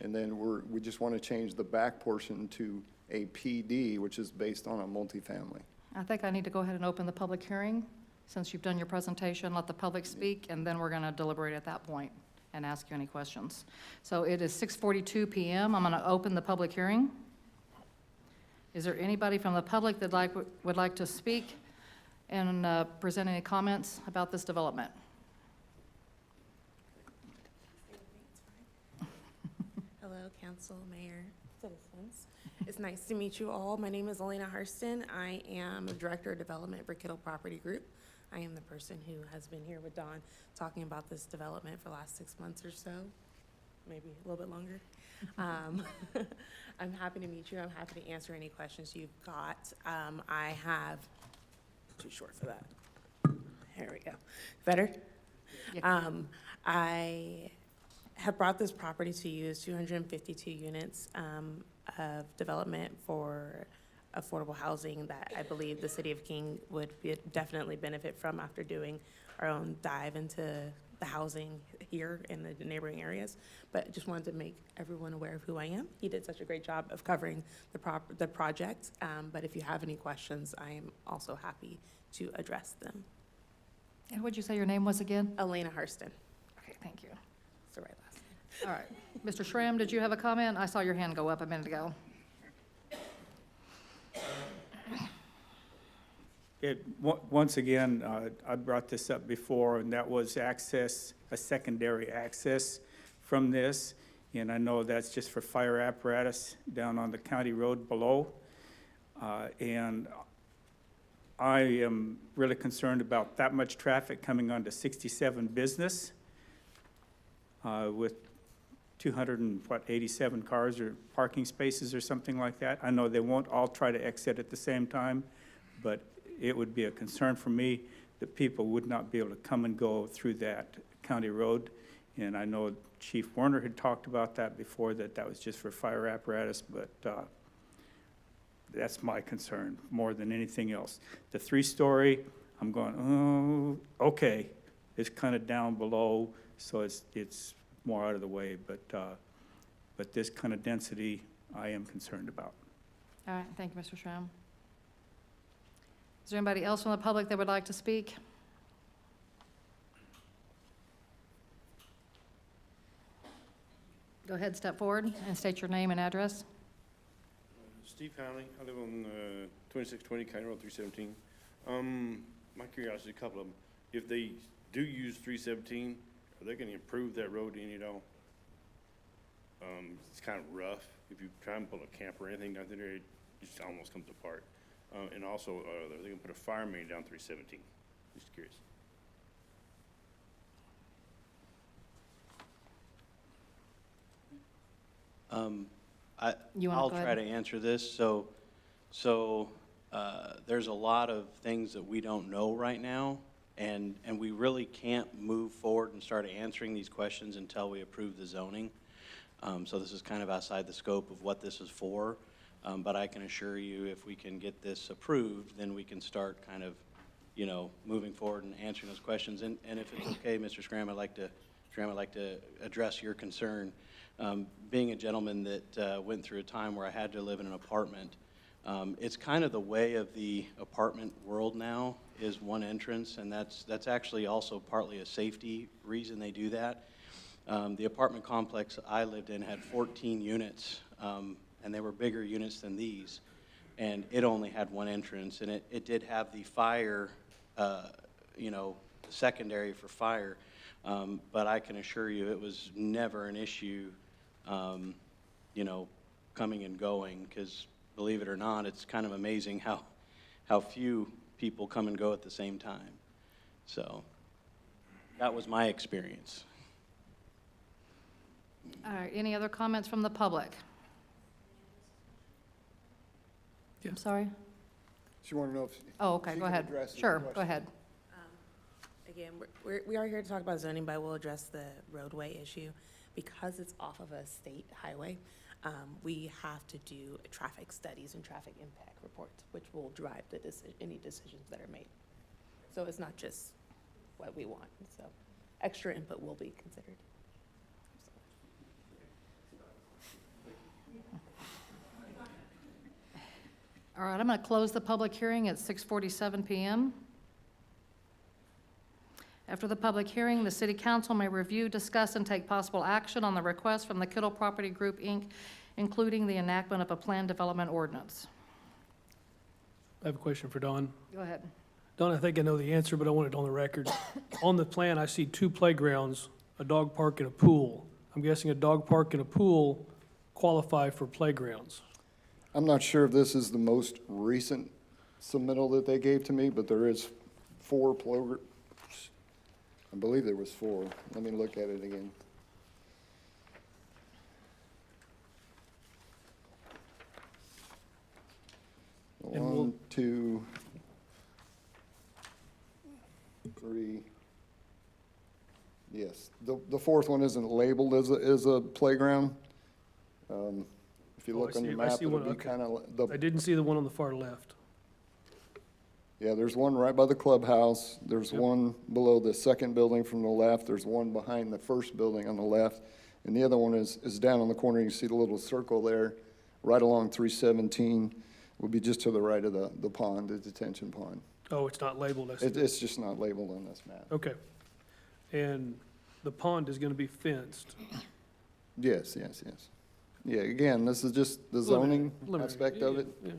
And then we just want to change the back portion to a PD, which is based on a multifamily. I think I need to go ahead and open the public hearing. Since you've done your presentation, let the public speak, and then we're going to deliberate at that point and ask you any questions. So it is 6:42 PM. I'm going to open the public hearing. Is there anybody from the public that would like to speak and present any comments about this development? Hello, council, mayor, citizens. It's nice to meet you all. My name is Elena Hurston. I am the Director of Development for Kittle Property Group. I am the person who has been here with Don talking about this development for the last 6 months or so, maybe a little bit longer. I'm happy to meet you. I'm happy to answer any questions you've got. I have, too short for that. Here we go. Better? I have brought this property to you as 252 units of development for affordable housing that I believe the city of Keene would definitely benefit from after doing our own dive into the housing here in the neighboring areas. But I just wanted to make everyone aware of who I am. He did such a great job of covering the project. But if you have any questions, I am also happy to address them. And what'd you say your name was again? Elena Hurston. Okay, thank you. That's the right last name. All right. Mr. Schramm, did you have a comment? I saw your hand go up a minute ago. Once again, I brought this up before, and that was access, a secondary access from this. And I know that's just for fire apparatus down on the county road below. And I am really concerned about that much traffic coming onto 67 Business with 287 cars or parking spaces or something like that. I know they won't all try to exit at the same time, but it would be a concern for me that people would not be able to come and go through that county road. And I know Chief Warner had talked about that before, that was just for fire apparatus, but that's my concern more than anything else. The 3-story, I'm going, oh, okay, it's kind of down below, so it's more out of the way, but this kind of density, I am concerned about. All right, thank you, Mr. Schramm. Is there anybody else from the public that would like to speak? Go ahead, step forward and state your name and address. Steve Conley. I live on 2620 County Road 317. My curiosity, a couple of them. If they do use 317, are they going to improve that road any at all? It's kind of rough. If you try and pull a camper or anything down there, it just almost comes apart. And also, are they going to put a fire main down 317? Just curious. I'll try to answer this. So there's a lot of things that we don't know right now And we really can't move forward and start answering these questions until we approve the zoning. So this is kind of outside the scope of what this is for. But I can assure you, if we can get this approved, then we can start kind of, moving forward and answering those questions. And if it's okay, Mr. Scram, I'd like to address your concern. Being a gentleman that went through a time where I had to live in an apartment, it's kind of the way of the apartment world now is one entrance, and that's actually also partly a safety reason they do that. The apartment complex I lived in had 14 units, and they were bigger units than these, and it only had one entrance, and it did have the fire, secondary for fire, but I can assure you it was never an issue, coming and going, because believe it or not, it's kind of amazing how few people come and go at the same time. So that was my experience. All right, any other comments from the public? Yeah. I'm sorry? She wanted to know if. Oh, okay, she go could ahead. address your Sure, go question. ahead. Again, we are here to talk about zoning, but we'll address the roadway issue. Because it's off of a state highway, we have to do traffic studies and traffic impact reports, which will drive any decisions that are made. So it's not just what we want, so extra input will be considered. All right, I'm going to close the public hearing at 6:47 PM. After the public hearing, the city council may review, discuss, and take possible action on the request from the Kittle Property Group, Inc., including the enactment of a planned development ordinance. I have a question for Dawn. Go ahead. Dawn, I think I know the answer, but I want it on the record. On the plan, I see 2 playgrounds, a dog park and a pool. I'm guessing a dog park and a pool qualify for playgrounds. I'm not sure if this is the most recent submittal that they gave to me, but there is 4 I believe there was 4. Let me look at it again. And we'll- 1, 2, 3. Yes, the 4th one isn't labeled as a playground. If you Oh, I look on see- your I map, see it'll one, be okay. kind of, I didn't see the one on the far left. yeah, there's one right by the clubhouse. There's Yep. one below the second building from the left. There's one behind the first building on the left. And the other one is down on the corner. You can see the little circle there, right along 317. Will be just to the right of the pond, the detention pond. Oh, it's not labeled, I see. It's just not labeled on this map. Okay. And the pond is going to be fenced. Yes. Yeah, again, this is just the zoning Preliminary, aspect of yeah, it. yeah.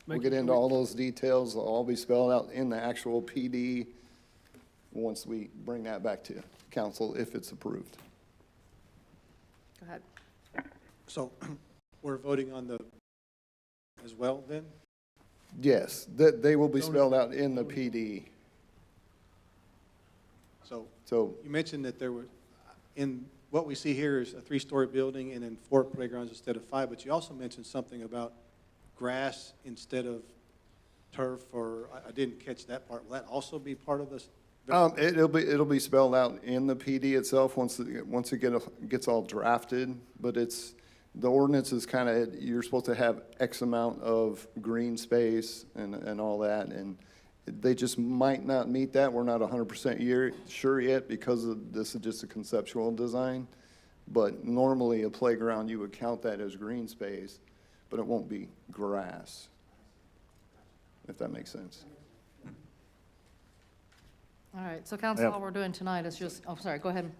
We'll Making get sure into we- all those details. They'll all be spelled out in the actual PD once we bring that back to council if it's approved. Go ahead. So we're voting on the, as well then? Yes, they will be spelled out in the PD. So you mentioned that there were, in what we see here is a 3-story building and then 4 playgrounds instead of 5, but you also mentioned something about grass instead of turf, or I didn't catch that part. Will that also be part of this? It'll be spelled out in the PD itself once it gets all drafted, but the ordinance is kind of, you're supposed to have X amount of green space and all that, and they just might not meet that. We're not 100% sure yet because this is just a conceptual design. But normally a playground, you would count that as green space, but it won't be grass, if that makes sense. All right, so council, all we're doing tonight is just, oh, sorry, go ahead.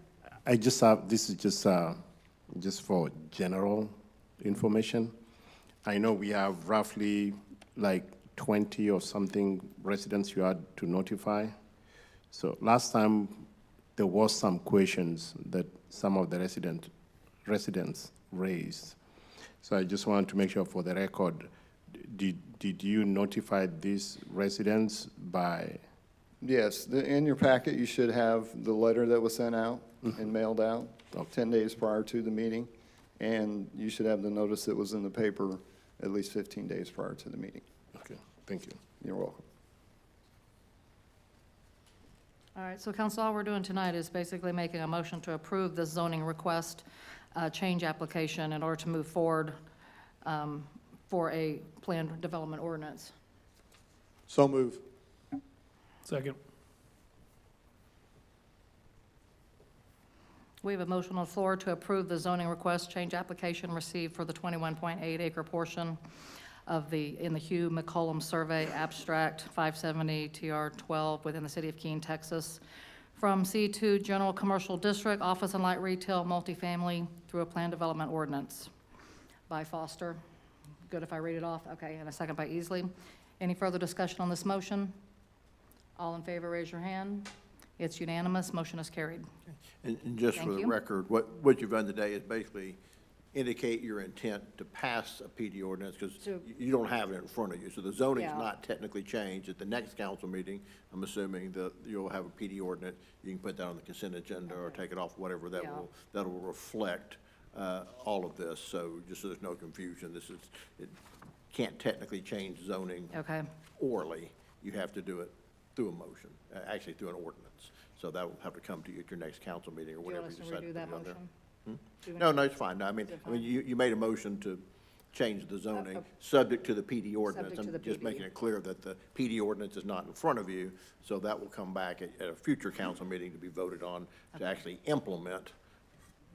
I just have, this is just for general information. I know we have roughly like 20 or something residents you had to notify. So last time, there was some questions that some of the residents raised. So I just wanted to make sure for the record, did you notify these residents by? Yes, in your packet, you should have the letter that was sent out and mailed out 10 days prior to the meeting. And you should have the notice that was in the paper at least 15 days prior to the meeting. Okay, thank you. You're welcome. All right, so council, all we're doing tonight is basically making a motion to approve the zoning request change application in order to move forward for a planned development ordinance. So move. Second. We have a motion on the floor to approve the zoning request change application received for the 21.8 acre portion in the Hugh McCollum Survey Abstract 570 TR 12 within the city of Keene, Texas, from C2 General Commercial District, Office and Light Retail, Multifamily, through a planned development ordinance. By Foster. Good if I read it off? Okay, and a second by Easley. Any further discussion on this motion? All in favor, raise your hand. It's unanimous, motion is carried. And just for Thank the you. record, what you've done today is basically indicate your intent to pass a PD ordinance, because So- you don't have it in front of you. So the zoning's Yeah. not technically changed. At the next council meeting, I'm assuming that you'll have a PD ordinance. You can put that on the consent agenda or take it off, whatever, that Yeah. will reflect all of this. So just so there's no confusion, it can't technically change zoning Okay, orally. You have to do it through a motion, actually through an ordinance. So that will have to come to you at your next council meeting or do you whatever want you us to decide to redo that put on there. motion? Do we No, need- no, it's fine. I mean, Is it you made a motion to change the zoning, okay. subject to the PD ordinance. Subject to the I'm just PD. making it clear that the PD ordinance is not in front of you, so that will come back at a future council meeting to be voted on to actually implement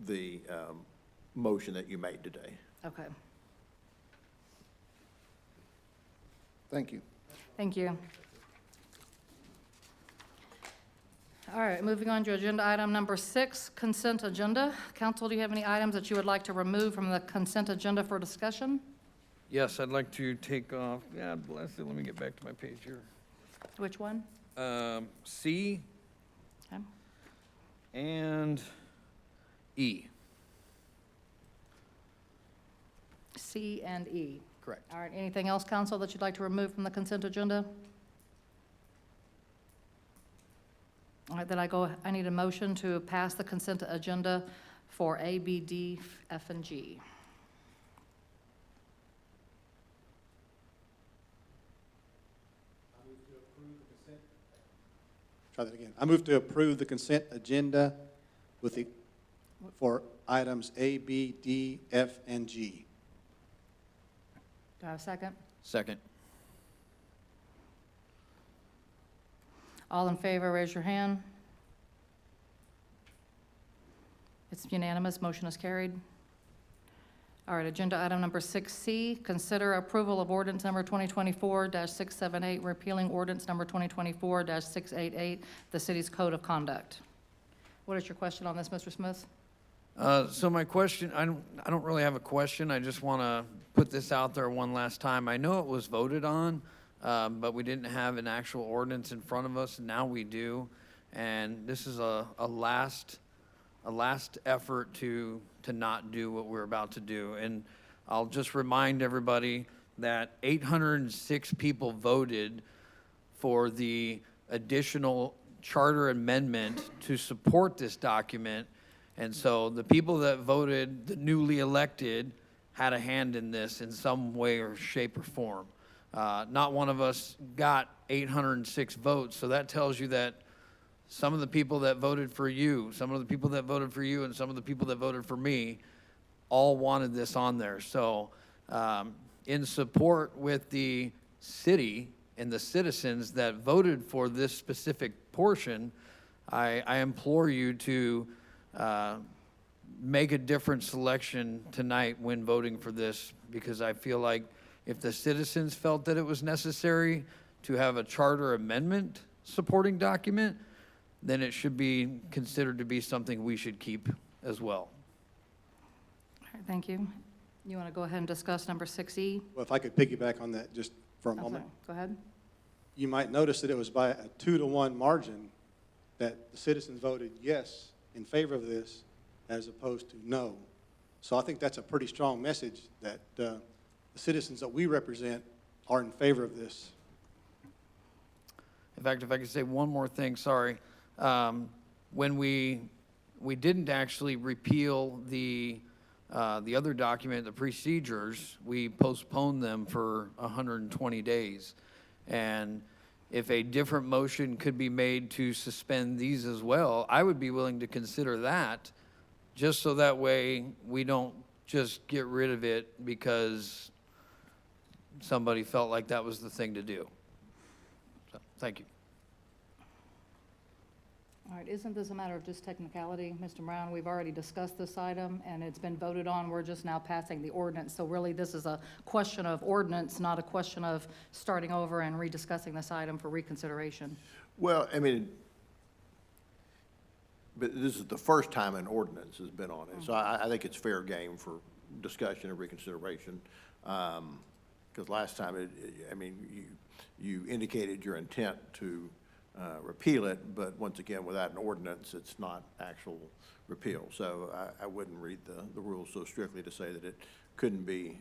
the motion that you made today. Okay, Thank you. thank you. All right, moving on to agenda item number 6, consent agenda. Council, do you have any items that you would like to remove from the consent agenda for discussion? Yes, I'd like to take off, God bless it, let me get back to my page here. Which one? C Okay. and E. C and E. Correct. All right, anything else, council, that you'd like to remove from the consent agenda? All right, then I need a motion to pass the consent agenda for A, B, D, F, and G. Try that again. I move to approve the consent agenda for items A, B, D, F, and G. Do I have a second? Second. All in favor, raise your hand. It's unanimous, motion is carried. All right, agenda item number 6C, consider approval of ordinance number 2024-678, repealing ordinance number 2024-688, the city's code of conduct. What is your question on this, Mr. Smith? So my question, I don't really have a question. I just want to put this out there one last time. I know it was voted on, but we didn't have an actual ordinance in front of us. Now we do, and this is a last effort to not do what we're about to do. And I'll just remind everybody that 806 people voted for the additional charter amendment to support this document. And so the people that voted, the newly elected, had a hand in this in some way or shape or form. Not one of us got 806 votes, so that tells you that some of the people that voted for you, some of the people that voted for you, and some of the people that voted for me all wanted this on there. So in support with the city and the citizens that voted for this specific portion, I implore you to make a different selection tonight when voting for this, because I feel like if the citizens felt that it was necessary to have a charter amendment supporting document, then it should be considered to be something we should keep as well. All right, thank you. You want to go ahead and discuss number 6E? Well, if I could piggyback on that just for a I'm moment. sorry, Go ahead. You might notice that it was by a 2-to-1 margin that the citizens voted yes in favor of this as opposed to no. So I think that's a pretty strong message that the citizens that we represent are in favor of this. In fact, if I could say one more thing, sorry. When we didn't actually repeal the other document, the procedures, we postponed them for 120 days. And if a different motion could be made to suspend these as well, I would be willing to consider that, just so that way we don't just get rid of it because somebody felt like that was the thing to do. So, thank you. All right, isn't this a matter of just technicality, Mr. Brown? We've already discussed this item, and it's been voted on. We're just now passing the ordinance. So really, this is a question of ordinance, not a question of starting over and rediscussing this item for reconsideration. Well, I mean, but this is the first time an ordinance has been on it, so I think it's fair game for discussion and reconsideration. Because last time, I mean, you indicated your intent to repeal it, but once again, without an ordinance, it's not actual repeal. So I wouldn't read the rules so strictly to say that it couldn't be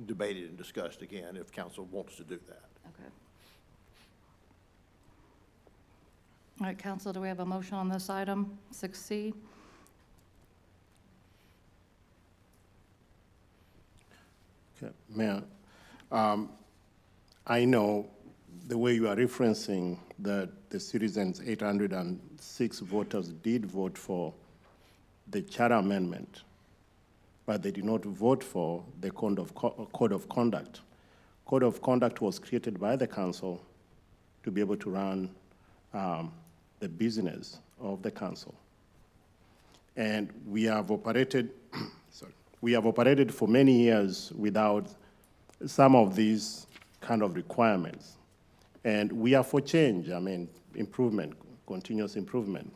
debated and discussed again if council wants to do that. Okay. All right, council, do we have a motion on this item, 6C? Okay, Mayor, I know the way you are referencing that the citizens, 806 voters did vote for the charter amendment, but they did not vote for the code of conduct. Code of conduct was created by the council to be able to run the business of the council. And we have operated, we have operated for many years without some of these kind of requirements. And we are for change, I mean, improvement, continuous improvement.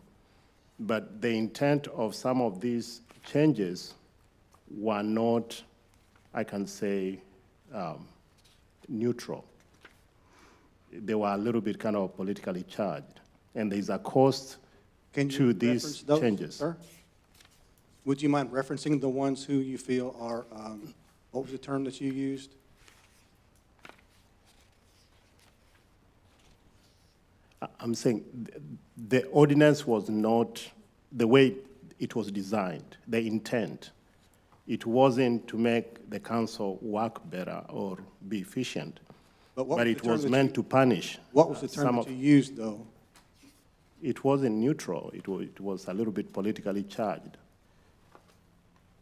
But the intent of some of these changes were not, I can say, neutral. They were a little bit kind of politically charged. And there's a cost to these changes. Sir? Would you mind referencing the ones who you feel are, what was the term that you used? I'm saying the ordinance was not the way it was designed, the intent. It wasn't to make the council work better or be efficient, but it was meant to punish. What was the term that you used, though? It wasn't neutral. It was a little bit politically charged.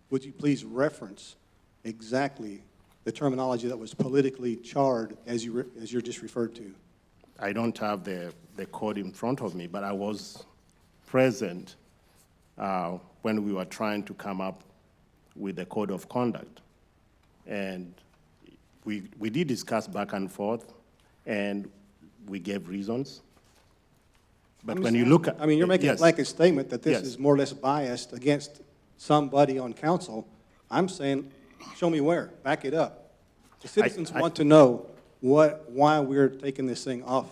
Would you please reference exactly the terminology that was politically charged as you're just referred to? I don't have the code in front of me, but I was present when we were trying to come up with the code of conduct. And we did discuss back and forth, and we gave reasons. But when you look at... I mean, you're making a blanket statement that this Yes. is more or less biased against somebody on council. I'm saying, show me where, back it up. The citizens want to know why we're taking this thing off.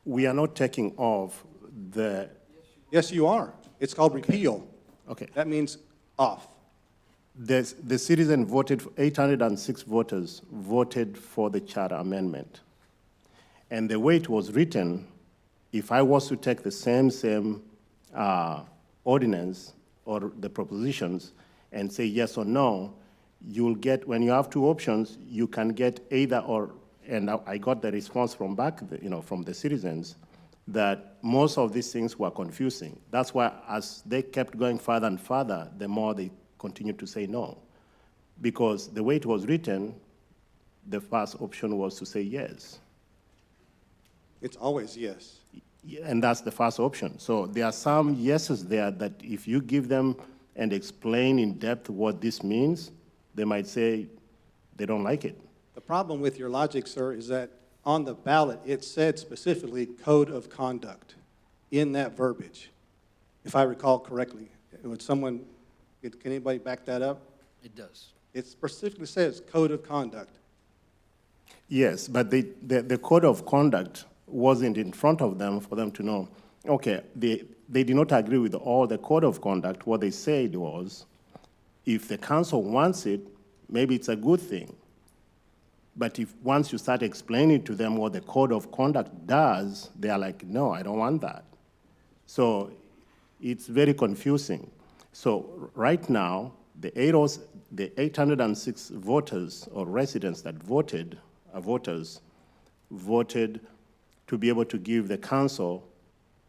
We are not taking off the... Yes, you are. It's called repeal. Okay. That means off. The citizen voted, 806 voters voted for the charter amendment. And the way it was written, if I was to take the same ordinance or the propositions and say yes or no, you'll get, when you have two options, you can get either or, and I got the response from back, from the citizens, that most of these things were confusing. That's why as they kept going further and further, the more they continued to say no. Because the way it was written, the first option was to say yes. It's always yes. And that's the first option. So there are some yeses there that if you give them and explain in depth what this means, they might say they don't like it. The problem with your logic, sir, is that on the ballot, it said specifically code of conduct in that verbiage, if I recall correctly. Would someone, can anybody back that up? It does. It specifically says code of conduct. Yes, but the code of conduct wasn't in front of them for them to know, okay, they did not agree with all the code of conduct. What they said was, if the council wants it, maybe it's a good thing. But if once you start explaining to them what the code of conduct does, they are like, no, I don't want that. So it's very confusing. So right now, the 806 voters or residents that voted, voted to be able to give the council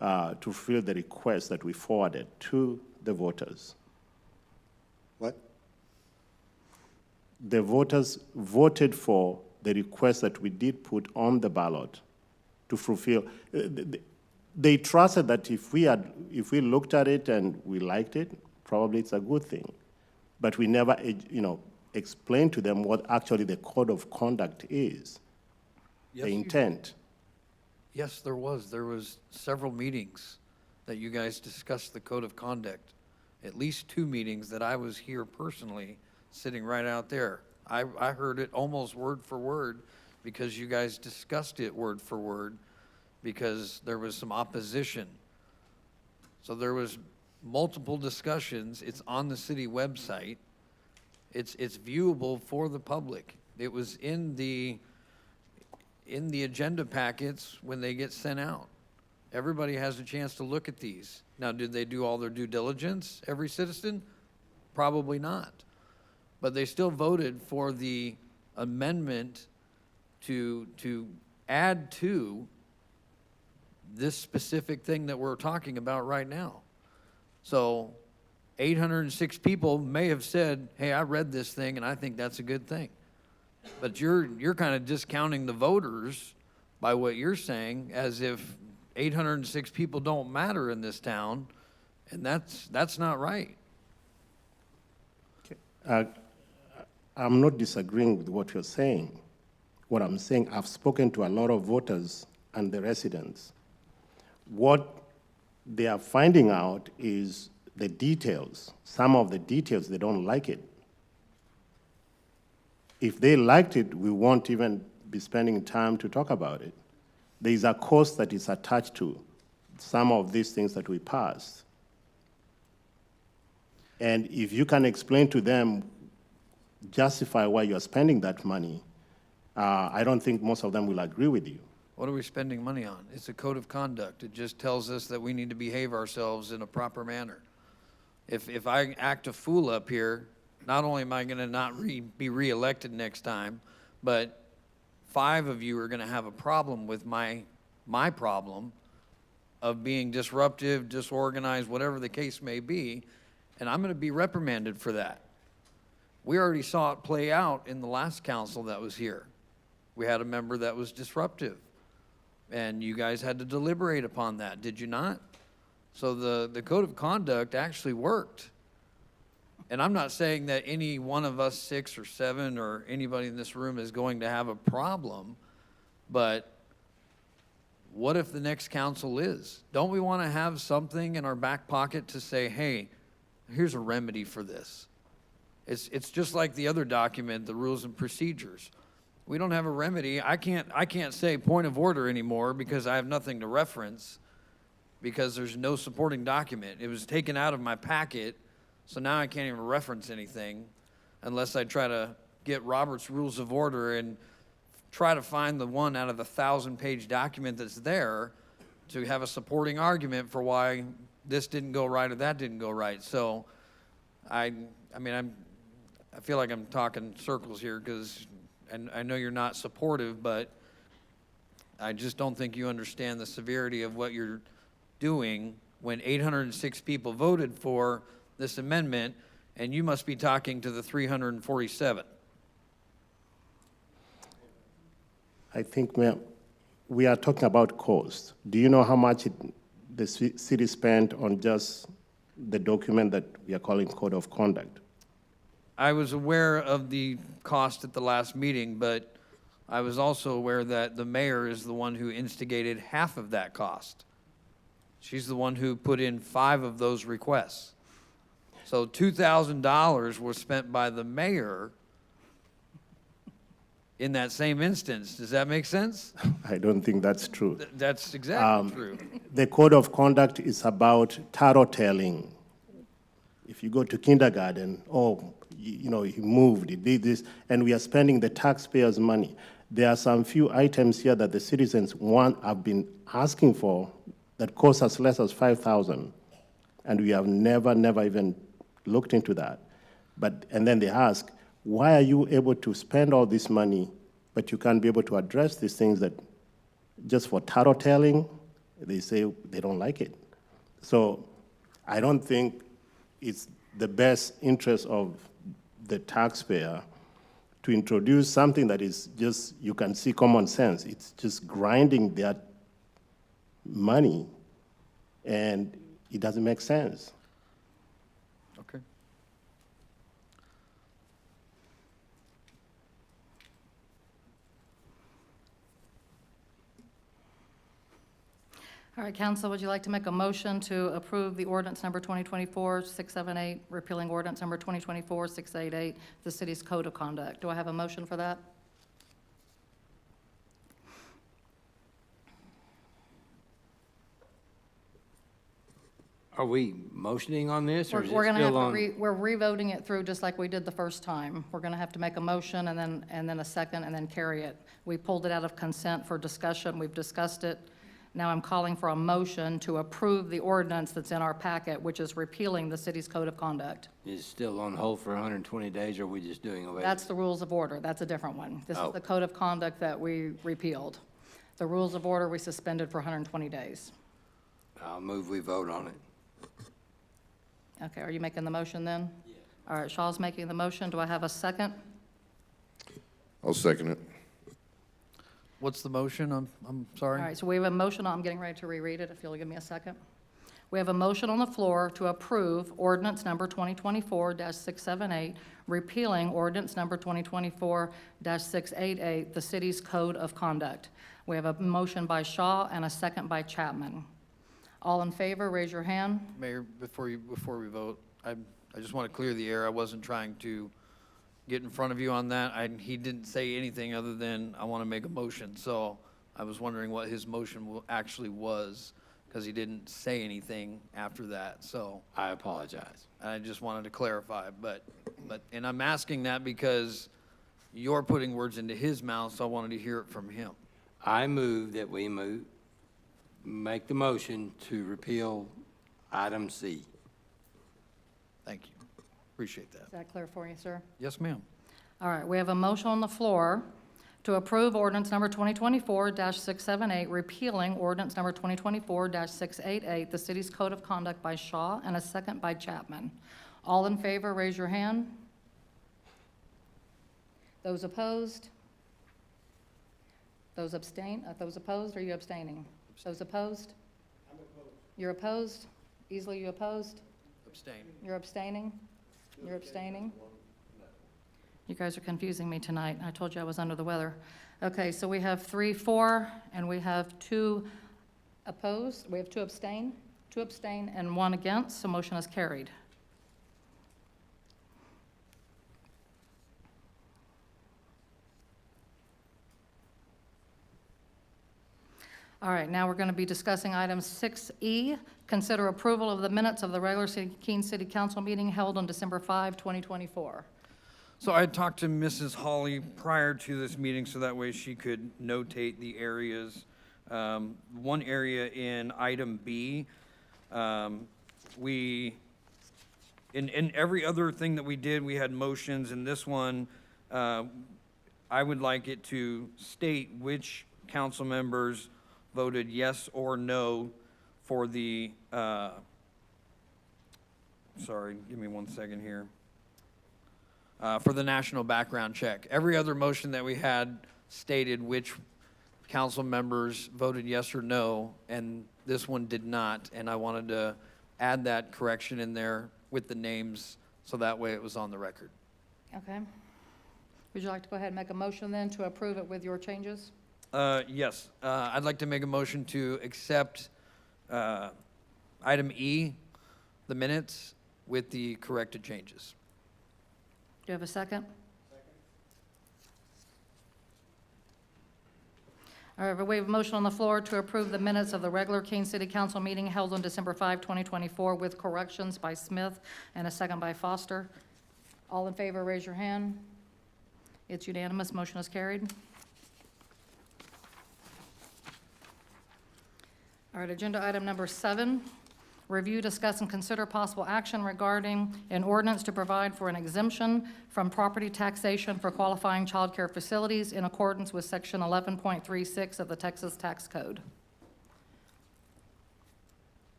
to fulfill the request that we forwarded to the voters. What? The voters voted for the request that we did put on the ballot to fulfill. They trusted that if we looked at it and we liked it, probably it's a good thing. But we never, explained to them what actually the code of conduct is, Yes, the you- intent. Yes, there was. There was several meetings that you guys discussed the code of conduct. At least 2 meetings that I was here personally, sitting right out there. I heard it almost word for word because you guys discussed it word for word because there was some opposition. So there was multiple discussions. It's on the city website. It's viewable for the public. It was in the agenda packets when they get sent out. Everybody has a chance to look at these. Now, did they do all their due diligence, every citizen? Probably not. But they still voted for the amendment to add to this specific thing that we're talking about right now. So 806 people may have said, hey, I read this thing and I think that's a good thing. But you're kind of discounting the voters by what you're saying, as if 806 people don't matter in this town, and that's not right. I'm not disagreeing with what you're saying. What I'm saying, I've spoken to a lot of voters and the residents. What they are finding out is the details. Some of the details, they don't like it. If they liked it, we won't even be spending time to talk about it. There is a cost that is attached to some of these things that we passed. And if you can explain to them, justify why you're spending that money, I don't think most of them will agree with you. What are we spending money on? It's a code of conduct. It just tells us that we need to behave ourselves in a proper manner. If I act a fool up here, not only am I going to not be reelected next time, but 5 of you are going to have a problem with my problem of being disruptive, disorganized, whatever the case may be, and I'm going to be reprimanded for that. We already saw it play out in the last council that was here. We had a member that was disruptive, and you guys had to deliberate upon that, did you not? So the code of conduct actually worked. And I'm not saying that any one of us 6 or 7 or anybody in this room is going to have a problem, but what if the next council is? Don't we want to have something in our back pocket to say, hey, here's a remedy for this? It's just like the other document, the rules and procedures. We don't have a remedy. I can't say point of order anymore because I have nothing to reference because there's no supporting document. It was taken out of my packet, so now I can't even reference anything unless I try to get Robert's Rules of Order and try to find the one out of the 1,000-page document that's there to have a supporting argument for why this didn't go right or that didn't go right. So I feel like I'm talking circles here because I know you're not supportive, but I just don't think you understand the severity of what you're doing when 806 people voted for this amendment, and you must be talking to the 347. I think we are talking about cost. Do you know how much the city spent on just the document that we are calling Code of Conduct? I was aware of the cost at the last meeting, but I was also aware that the mayor is the one who instigated half of that cost. She's the one who put in 5 of those requests. So $2,000 was spent by the mayor in that same instance. Does that make sense? I don't think that's true. That's exactly true. The Code of Conduct is about tattletelling. If you go to kindergarten, he moved, he did this, and we are spending the taxpayers' money. There are some few items here that the citizens have been asking for that cost us less than $5,000, and we have never even looked into that. And then they ask, why are you able to spend all this money, but you can't be able to address these things that just for tattletelling, they say they don't like it. So I don't think it's the best interest of the taxpayer to introduce something that is just, you can see common sense. It's just grinding that money, and it doesn't make sense. Okay. All right, council, would you like to make a motion to approve the ordinance number 2024-678, repealing ordinance number 2024-688, the city's code of conduct? Do I have a motion for that? Are we motioning on this, or is it We're gonna have still to on? we're revoting it through just like we did the first time. We're gonna have to make a motion and then a second and then carry it. We pulled it out of consent for discussion. We've discussed it. Now I'm calling for a motion to approve the ordinance that's in our packet, which is repealing the city's code of conduct. Is it still on hold for 120 days, or are we just doing away? That's the rules of order. That's a different one. This is Oh. the code of conduct that we repealed. The rules of order we suspended for 120 days. I'll move we vote on it. Okay, are you making the motion then? Yes. All right, Shaw's making the motion. Do I have a second? I'll second it. What's the motion? I'm All sorry. right, so we have a motion, I'm getting ready to reread it, if you'll give me a second. We have a motion on the floor to approve ordinance number 2024-678, repealing ordinance number 2024-688, the city's code of conduct. We have a motion by Shaw and a second by Chapman. All in favor, raise your hand. Mayor, before we vote, I just want to clear the air. I wasn't trying to get in front of you on that. He didn't say anything other than, I want to make a motion. So I was wondering what his motion actually was, because he didn't say anything after that. So I apologize. I just wanted to clarify. And I'm asking that because you're putting words into his mouth, so I wanted to hear it from him. I move that we make the motion to repeal item C. Thank you. Appreciate that. Is that clear for you, sir? Yes, ma'am. All right, we have a motion on the floor to approve ordinance number 2024-678, repealing ordinance number 2024-688, the city's code of conduct by Shaw, and a second by Chapman. All in favor, raise your hand. Those opposed? Those abstain? Those opposed, or are you abstaining? Those opposed? I'm opposed. You're opposed? Easily you opposed? Abstain. You're abstaining? You're abstaining? You guys are confusing me tonight. I told you I was under the weather. Okay, so we have 3, 4, and we have 2 opposed. We have 2 abstain, and 1 against, so motion is carried. All right, now we're going to be discussing item 6E, consider approval of the minutes of the regular Keene City Council meeting held on December 5, 2024. So I talked to Mrs. Hawley prior to this meeting, so that way she could notate the areas. One area in item B, in every other thing that we did, we had motions. In this one, I would like it to state which council members voted yes or no for the, sorry, give me 1 second here. For the national background check. Every other motion that we had stated which council members voted yes or no, and this one did not, and I wanted to add that correction in there with the names, so that way it was on the record. Okay. Would you like to go ahead and make a motion then to approve it with your changes? Yes, I'd like to make a motion to accept item E, the minutes, with the corrected changes. Do you have a second? All right, we have a motion on the floor to approve the minutes of the regular Keene City Council meeting held on December 5, 2024, with corrections by Smith and a second by Foster. All in favor, raise your hand. It's unanimous, motion is carried. All right, agenda item number 7, Review, discuss, and consider possible action regarding an ordinance to provide for an exemption from property taxation for qualifying childcare facilities in accordance with Section 11.36 of the Texas Tax Code.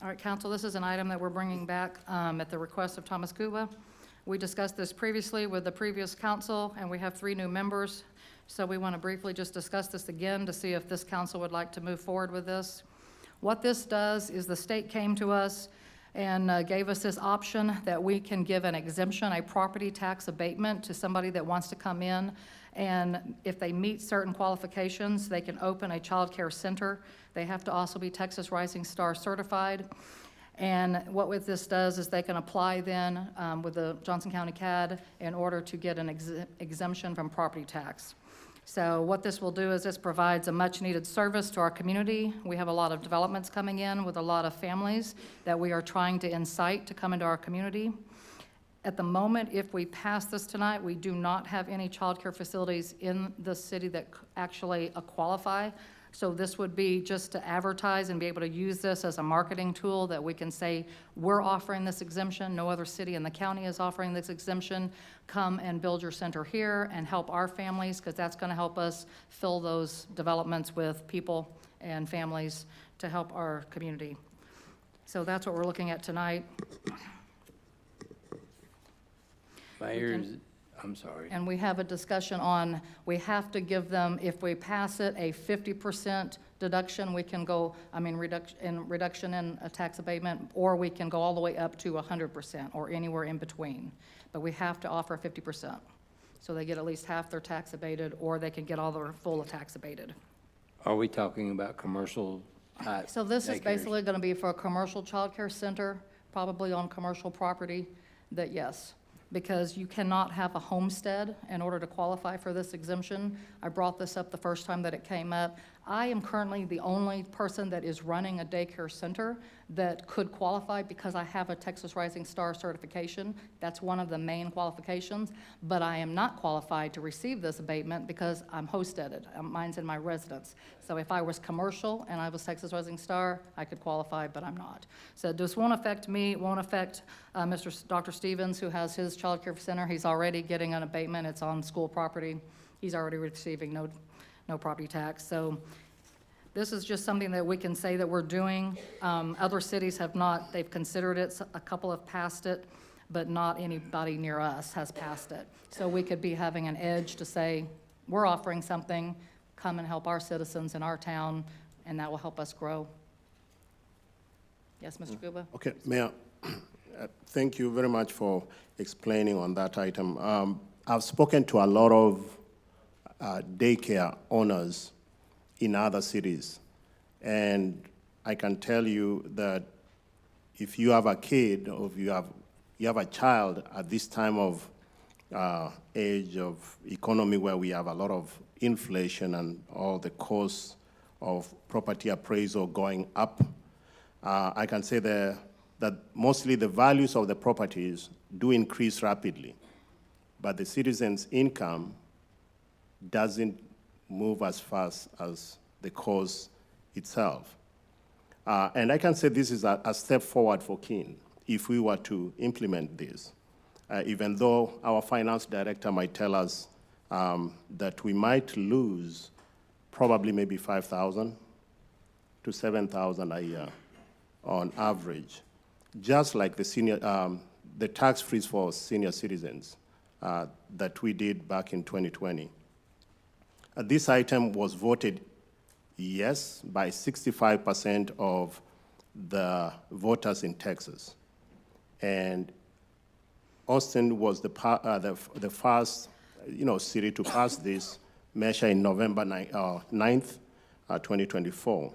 All right, council, this is an item that we're bringing back at the request of Thomas Kuba. We discussed this previously with the previous council, and we have 3 new members. So we want to briefly just discuss this again to see if this council would like to move forward with this. What this does is the state came to us and gave us this option that we can give an exemption, a property tax abatement to somebody that wants to come in. And if they meet certain qualifications, they can open a child care center. They have to also be Texas Rising Star certified. And what this does is they can apply then with the Johnson County CAD in order to get an exemption from property tax. So what this will do is this provides a much-needed service to our community. We have a lot of developments coming in with a lot of families that we are trying to incite to come into our community. At the moment, if we pass this tonight, we do not have any child care facilities in the city that actually qualify. So this would be just to advertise and be able to use this as a marketing tool that we can say, we're offering this exemption, no other city in the county is offering this exemption. Come and build your center here and help our families, because that's going to help us fill those developments with people and families to help our community. So that's what we're looking at tonight. Mayor, I'm sorry. And we have a discussion on, we have to give them, if we pass it, a 50% deduction. We can go, reduction in a tax abatement, or we can go all the way up to 100% or anywhere in between. But we have to offer 50%. So they get at least half their tax abated, or they can get all their full tax abated. Are we talking about commercial? So this is daycares? basically going to be for a commercial child care center, probably on commercial property, that yes. Because you cannot have a homestead in order to qualify for this exemption. I brought this up the first time that it came up. I am currently the only person that is running a daycare center that could qualify because I have a Texas Rising Star certification. That's one of the main qualifications, but I am not qualified to receive this abatement because I'm homesteaded. Mine's in my residence. So if I was commercial and I was Texas Rising Star, I could qualify, but I'm not. So this won't affect me, it won't affect Dr. Stevens, who has his child care center. He's already getting an abatement. It's on school property. He's already receiving no property tax. So this is just something that we can say that we're doing. Other cities have not, they've considered it, a couple have passed it, but not anybody near us has passed it. So we could be having an edge to say, we're offering something, come and help our citizens in our town, and that will help us grow. Yes, Mr. Kuba? Okay, Mayor, thank you very much for explaining on that item. I've spoken to a lot of daycare owners in other cities, and I can tell you that if you have a kid or if you have a child at this time of age of economy where we have a lot of inflation and all the costs of property appraisal going up, I can say that mostly the values of the properties do increase rapidly, but the citizens' income doesn't move as fast as the cost itself. And I can say this is a step forward for Keene if we were to implement this, even though our finance director might tell us that we might lose probably maybe 5,000 to 7,000 a year on average, just like the tax freeze for senior citizens that we did back in 2020. This item was voted yes by 65% of the voters in Texas. And Austin was the first city to pass this measure in November 9th, 2024.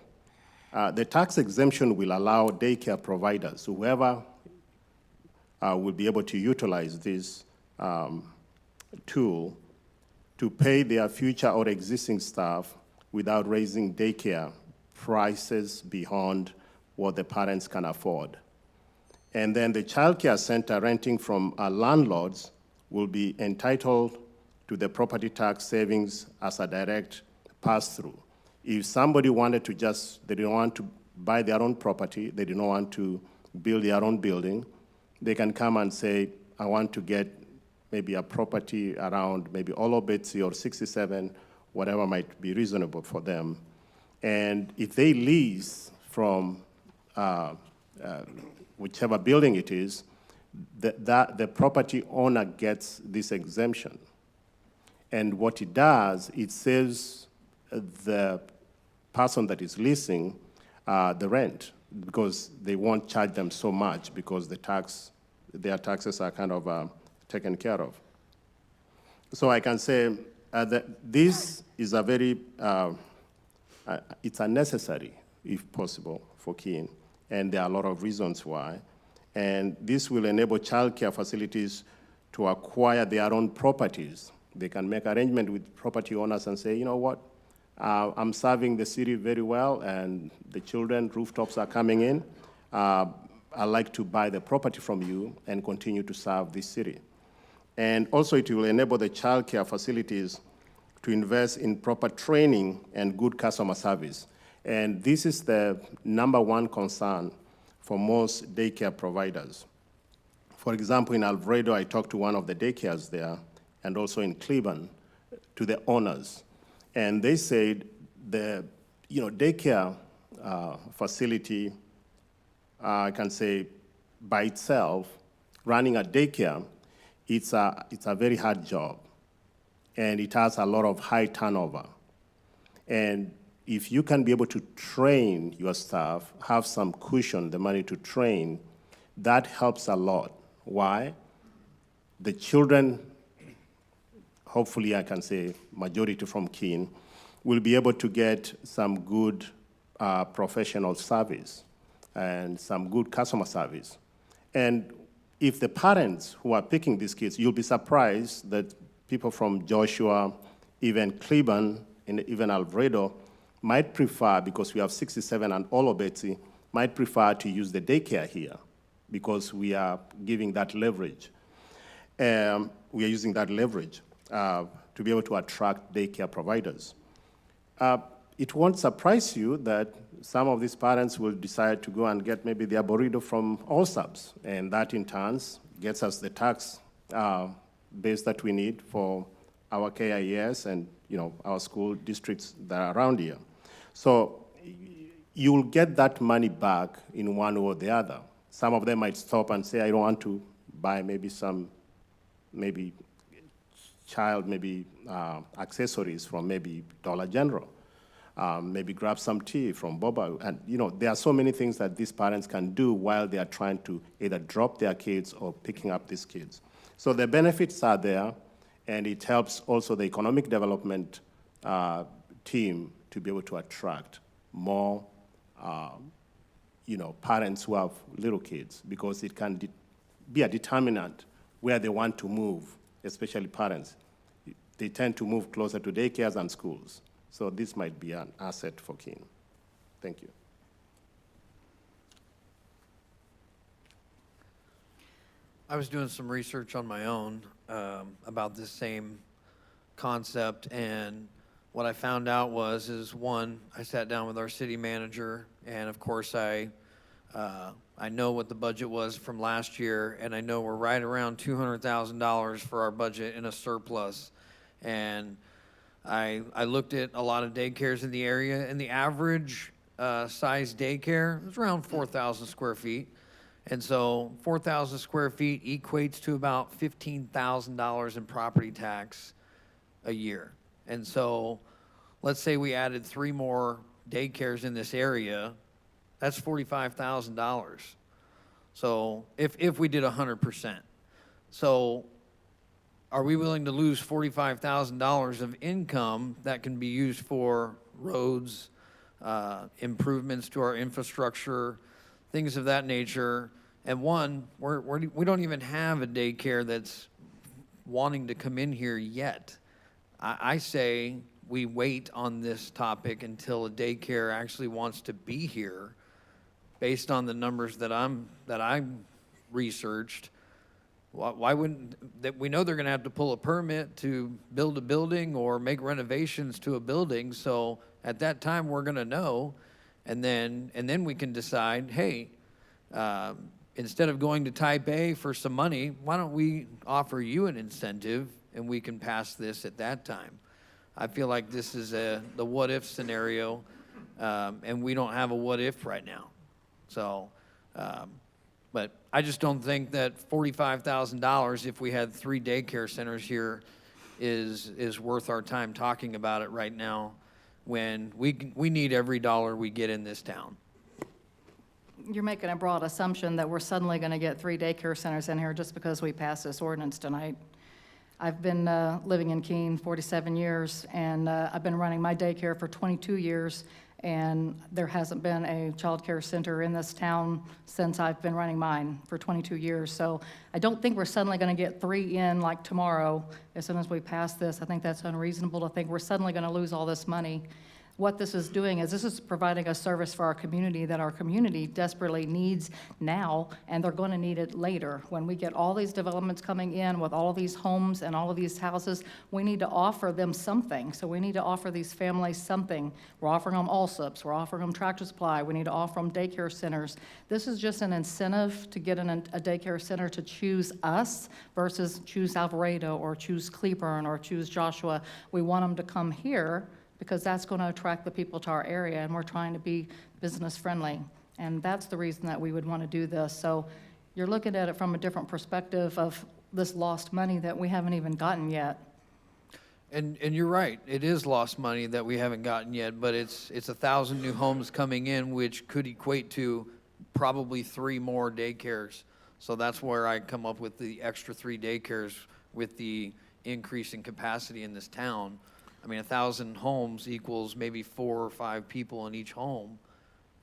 The tax exemption will allow daycare providers, whoever will be able to utilize this tool, to pay their future or existing staff without raising daycare prices beyond what the parents can afford. And then the child care center renting from landlords will be entitled to the property tax savings as a direct pass-through. If somebody wanted to they don't want to buy their own property, they do not want to build their own building, they can come and say, I want to get maybe a property around maybe Olobetsi or 67, whatever might be reasonable for them. And if they lease from whichever building it is, the property owner gets this exemption. And what it does, it saves the person that is leasing the rent, because they won't charge them so much because their taxes are kind of taken care of. So I can say that this is a very, it's unnecessary, if possible, for Keene, and there are a lot of reasons why. And this will enable childcare facilities to acquire their own properties. They can make arrangement with property owners and say, you know what, I'm serving the city very well, and the children, rooftops are coming in. I'd like to buy the property from you and continue to serve this city. And also it will enable the childcare facilities to invest in proper training and good customer service. And this is the #1 concern for most daycare providers. For example, in Alvarado, I talked to one of the daycares there, and also in Cleveland, to the owners. And they said the daycare facility, I can say by itself, running a daycare, it's a very hard job. And it has a lot of high turnover. And if you can be able to train your staff, have some cushion, the money to train, that helps a lot. Why? The children, hopefully I can say majority from Keene, will be able to get some good professional service and some good customer service. And if the parents who are picking these kids, you'll be surprised that people from Joshua, even Cleveland, and even Alvarado might prefer, because we have 67 and Olobetsi, might prefer to use the daycare here because we are giving that leverage. We are using that leverage to be able to attract daycare providers. It won't surprise you that some of these parents will decide to go and get maybe their burrito from Allsup's, and that in turn gets us the tax base that we need for our KIES and our school districts that are around here. So you'll get that money back in one way or the other. Some of them might stop and say, I don't want to buy maybe some child accessories from maybe Dollar General. Maybe grab some tea from Boba. And there are so many things that these parents can do while they are trying to either drop their kids or picking up these kids. So the benefits are there, and it helps also the economic development team to be able to attract more parents who have little kids, because it can be a determinant where they want to move, especially parents. They tend to move closer to daycares and schools. So this might be an asset for Keene. Thank you. I was doing some research on my own about this same concept, and what I found out is one, I sat down with our city manager, and of course I know what the budget was from last year, and I know we're right around $200,000 for our budget in a surplus. And I looked at a lot of daycares in the area, and the average size daycare is around 4,000 square feet. And so 4,000 square feet equates to about $15,000 in property tax a year. And so let's say we added 3 more daycares in this area, that's $45,000. So if we did 100%. So are we willing to lose $45,000 of income that can be used for roads, improvements to our infrastructure, things of that nature? And one, we don't even have a daycare that's wanting to come in here yet. I say we wait on this topic until a daycare actually wants to be here, based on the numbers that I researched. Why wouldn't that? We know they're going to have to pull a permit to build a building or make renovations to a building. So at that time, we're going to know. And then we can decide, hey, instead of going to Type A for some money, why don't we offer you an incentive and we can pass this at that time? I feel like this is the what-if scenario, and we don't have a what-if right now. So, but I just don't think that $45,000, if we had 3 daycare centers here, is worth our time talking about it right now, when we need every dollar we get in this town. You're making a broad assumption that we're suddenly going to get 3 daycare centers in here just because we passed this ordinance tonight. I've been living in Keene 47 years, and I've been running my daycare for 22 years, and there hasn't been a child care center in this town since I've been running mine for 22 years. So I don't think we're suddenly going to get 3 in like tomorrow as soon as we pass this. I think that's unreasonable to think we're suddenly going to lose all this money. What this is doing is this is providing a service for our community that our community desperately needs now, and they're going to need it later. When we get all these developments coming in with all of these homes and all of these houses, we need to offer them something. So we need to offer these families something. We're offering them ALSUPs, we're offering them Tractor Supply, we need to offer them daycare centers. This is just an incentive to get a daycare center to choose us versus choose Alvarado or choose Cleburne or choose Joshua. We want them to come here because that's going to attract the people to our area, and we're trying to be business friendly. And that's the reason that we would want to do this. So you're looking at it from a different perspective of this lost money that we haven't even gotten yet. And you're right, it is lost money that we haven't gotten yet, but it's 1,000 new homes coming in, which could equate to probably 3 more daycares. So that's where I come up with the extra 3 daycares with the increase in capacity in this town. I mean, 1,000 homes equals maybe 4 or 5 people in each home.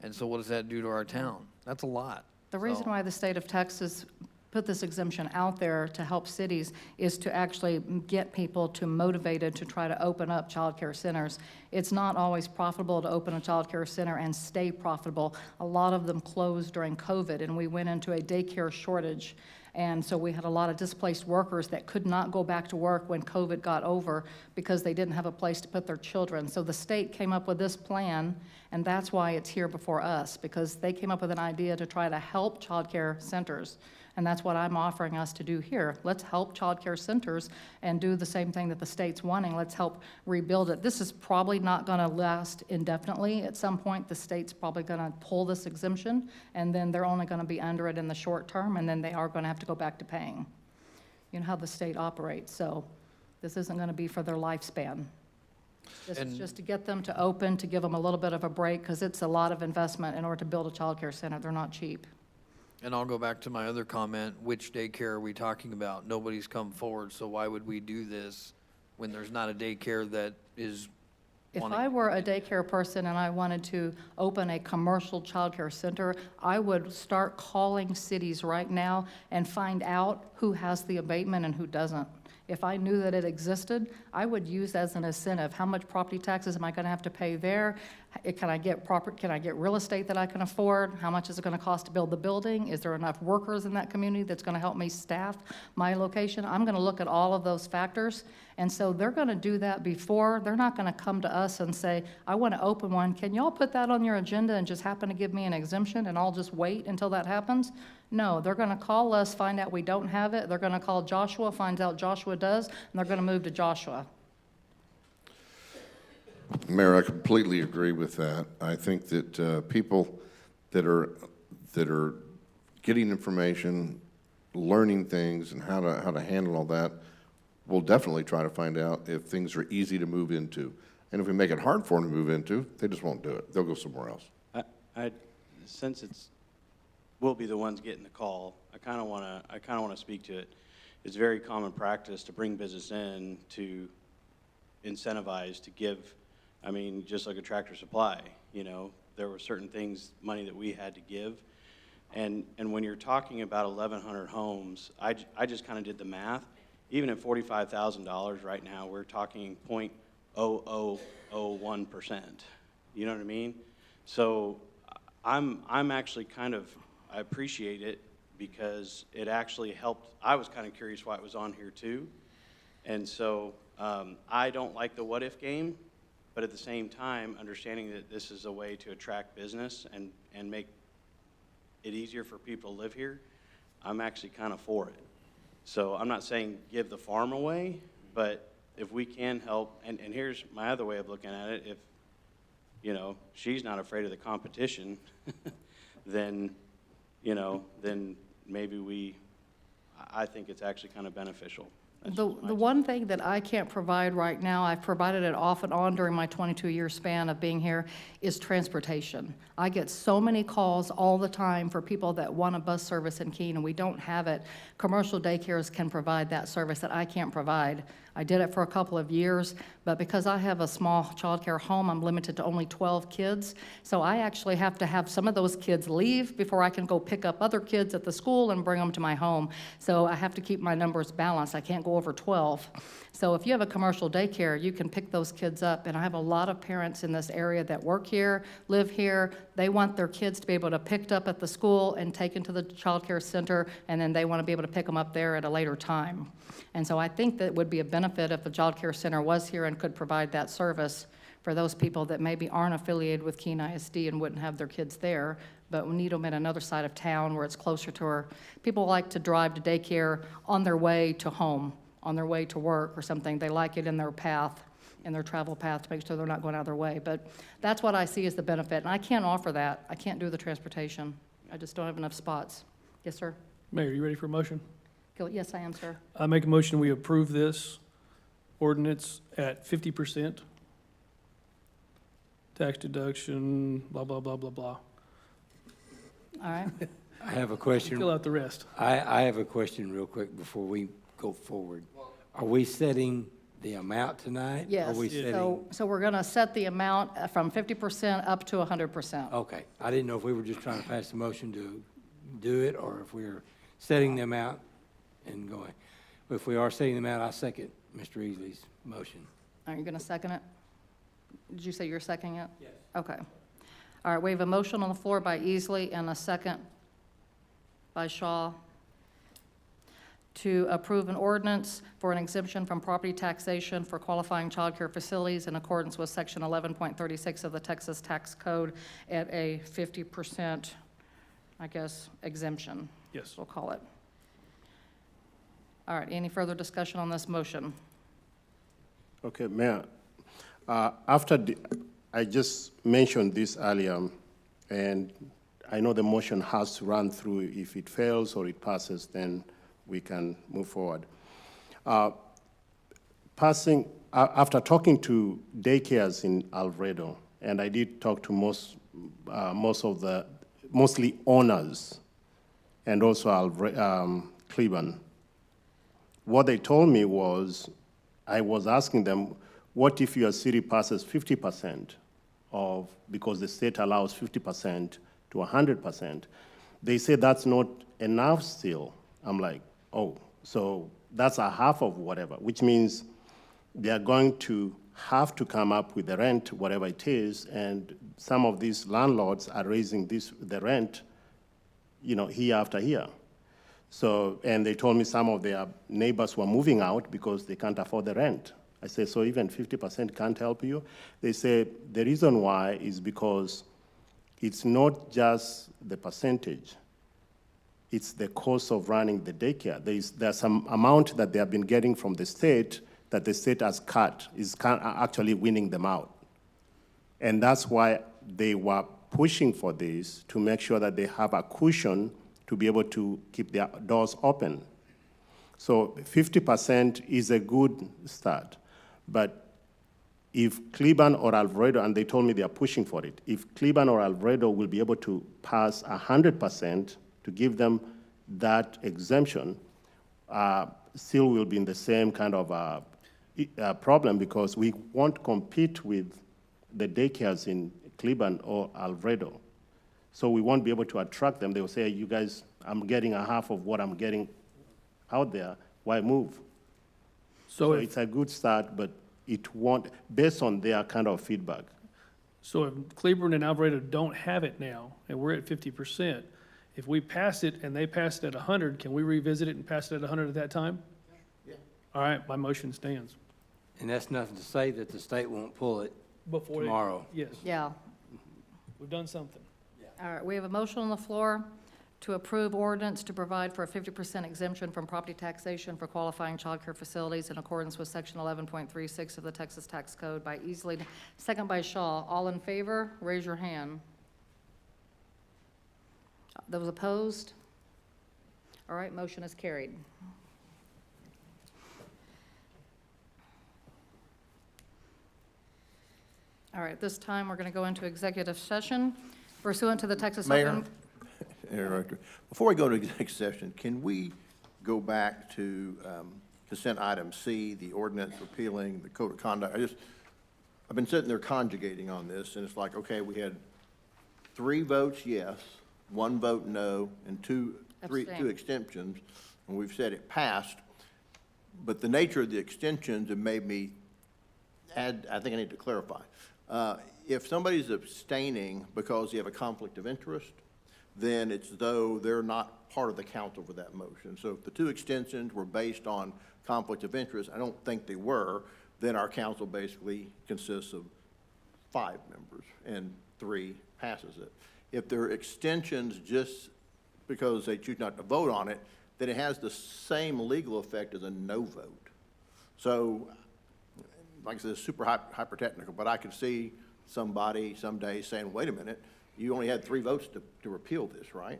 And so what does that do to our town? That's a lot. The reason why the state of Texas put this exemption out there to help cities is to actually get people to motivated to try to open up child care centers. It's not always profitable to open a child care center and stay profitable. A lot of them closed during COVID, and we went into a daycare shortage. And so we had a lot of displaced workers that could not go back to work when COVID got over because they didn't have a place to put their children. So the state came up with this plan, and that's why it's here before us, because they came up with an idea to try to help child care centers. And that's what I'm offering us to do here. Let's help child care centers and do the same thing that the state's wanting. Let's help rebuild it. This is probably not going to last indefinitely. At some point, the state's probably going to pull this exemption, and then they're only going to be under it in the short term, and then they are going to have to go back to paying. You know how the state operates, so this isn't going to be for their lifespan. This is just to get them to open, to give them a little bit of a break, because it's a lot of investment in order to build a child care center. They're not cheap. And I'll go back to my other comment, which daycare are we talking about? Nobody's come forward, so why would we do this when there's not a daycare that is If wanting? I were a daycare person and I wanted to open a commercial childcare center, I would start calling cities right now and find out who has the abatement and who doesn't. If I knew that it existed, I would use as an incentive. How much property taxes am I going to have to pay there? Can I get real estate that I can afford? How much is it going to cost to build the building? Is there enough workers in that community that's going to help me staff my location? I'm going to look at all of those factors. And so they're going to do that before. They're not going to come to us and say, I want to open one. Can y'all put that on your agenda and just happen to give me an exemption and I'll just wait until that happens? No, they're going to call us, find out we don't have it. They're going to call Joshua, find out Joshua does, and they're going to move to Joshua. Mayor, I completely agree with that. I think that people that are getting information, learning things, and how to handle all that, will definitely try to find out if things are easy to move into. And if we make it hard for them to move into, they just won't do it. They'll go somewhere else. Since we'll be the ones getting the call, I kind of want to speak to it. It's very common practice to bring business in to incentivize, to give. I mean, just like a Tractor Supply, you know, there were certain things, money that we had to give. And when you're talking about 1,100 homes, I just kind of did the math. Even at $45,000 right now, we're talking 0.0001%. You know what I mean? So I'm actually I appreciate it because it actually helped. I was kind of curious why it was on here too. And so I don't like the what if game. but at the same time, understanding that this is a way to attract business and make it easier for people to live here, I'm actually kind of for it. So I'm not saying give the farm away, but if we can help, and here's my other way of looking at it, if, you know, she's not afraid of the competition, then, you know, then maybe I think it's actually kind of beneficial. That's The my one thing that I can't provide right now, I've provided it off and on during my 22-year span of being here, is transportation. I get so many calls all the time for people that want a bus service in Keene, and we don't have it. Commercial daycares can provide that service that I can't provide. I did it for a couple of years, but because I have a small childcare home, I'm limited to only 12 kids. So I actually have to have some of those kids leave before I can go pick up other kids at the school and bring them to my home. So I have to keep my numbers balanced. I can't go over 12. So if you have a commercial daycare, you can pick those kids up. And I have a lot of parents in this area that work here, live here. They want their kids to be able to picked up at the school and taken to the childcare center, and then they want to be able to pick them up there at a later time. And so I think that would be a benefit if the childcare center was here and could provide that service for those people that maybe aren't affiliated with Keene ISD and wouldn't have their kids there, but we need them in another side of town where it's closer to where people like to drive to daycare on their way to home, on their way to work or something. They like it in their path, in their travel path, to make sure they're not going out of their way. But that's what I see as the benefit, and I can't offer that. I can't do the transportation. I just don't have enough spots. Yes, sir? Mayor, you ready for a motion? Yes, I am, sir. I make a motion, we approve this ordinance at 50%. Tax deduction, blah, blah, blah, blah, blah. All right. I have a question. Fill out the rest. I have a question real quick before we go forward. Are we setting the amount tonight? Yes. Are we setting? So we're going to set the amount from 50% up to 100%. Okay. I didn't know if we were just trying to pass the motion to do it, or if we were setting the amount and going. If we are setting the amount, I second Mr. Easley's motion. Are you going to second it? Did you say you're seconding it? Yes. Okay. All right, we have a motion on the floor by Easley and a second by Shaw to approve an ordinance for an exemption from property taxation for qualifying child care facilities in accordance with Section 11.36 of the Texas Tax Code at a 50%, I guess, exemption. Yes. We'll call it. All right, any further discussion on this motion? Okay, Mayor, I just mentioned this earlier, and I know the motion has to run through. If it fails or it passes, then we can move forward. After talking to daycares in Alvarado, and I did talk to mostly owners, and also Cleveland. What they told me was, I was asking them, what if your city passes 50% because the state allows 50% to 100%? They say that's not enough still. I'm like, oh, so that's a half of whatever, which means they're going to have to come up with the rent, whatever it is, and some of these landlords are raising the rent, year after year. So, and they told me some of their neighbors were moving out because they can't afford the rent. I said, so even 50% can't help you? They say the reason why is because it's not just the percentage, it's the cost of running the daycare. There's some amount that they have been getting from the state that the state has cut, is actually winning them out. And that's why they were pushing for this, to make sure that they have a cushion to be able to keep their doors open. So 50% is a good start. But if Cleveland or Alvarado, and they told me they are pushing for it, if Cleveland or Alvarado will be able to pass 100% to give them that exemption, still will be in the same kind of problem, because we won't compete with the daycares in Cleveland or Alvarado. So we won't be able to attract them. They will say, you guys, I'm getting a half of what I'm getting out there. Why move? So it's a good start, but it won't, based on their kind of feedback. So if Cleveland and Alvarado don't have it now, and we're at 50%, if we pass it and they pass it at 100, can we revisit it and pass it at 100 at that time? Yeah. All right, my motion stands. And that's nothing to say that the state won't pull it Before. Tomorrow. Yes, Yeah. we've done something. All right, we have a motion on the floor to approve ordinance to provide for a 50% exemption from property taxation for qualifying childcare facilities in accordance with Section 11.36 of the Texas Tax Code by Easley, second by Shaw. All in favor, raise your hand. Those opposed? All right, motion is carried. All right, this time, we're going to go into executive session pursuant to the Texas Mayor, Open... Director, before we go to executive session, can we go back to consent item C, the ordinance repealing the code of conduct? I've been sitting there conjugating on this, and it's like, okay, we had 3 votes yes, 1 vote no, and two extensions, and we've said it passed. But the nature of the extensions have made me add, I think I need to clarify. If somebody's abstaining because you have a conflict of interest, then it's though they're not part of the council for that motion. So if the 2 extensions were based on conflict of interest, I don't think they were, then our council basically consists of 5 members and 3 passes it. If they're extensions just because they choose not to vote on it, then it has the same legal effect as a no vote. So, like I said, it's super hyper technical, but I could see somebody someday saying, wait a minute, you only had 3 votes to repeal this, right?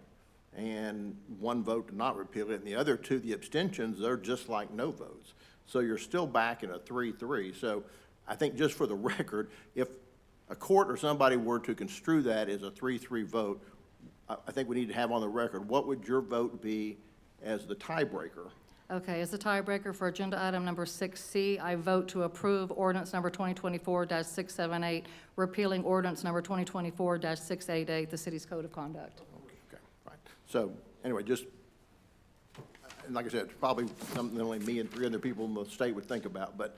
And 1 vote to not repeal it, and the other 2, the abstentions, they're just like no votes. So you're still back in a 3-3. So I think just for the record, if a court or somebody were to construe that as a 3-3 vote, I think we need to have on the record, what would your vote be as the tiebreaker? Okay, as the tiebreaker for agenda item number 6C, I vote to approve ordinance number 2024-678, repealing ordinance number 2024-688, the city's code of conduct. Okay, right. So anyway, just, and like I said, it's probably something only me and 3 other people in the state would think about, but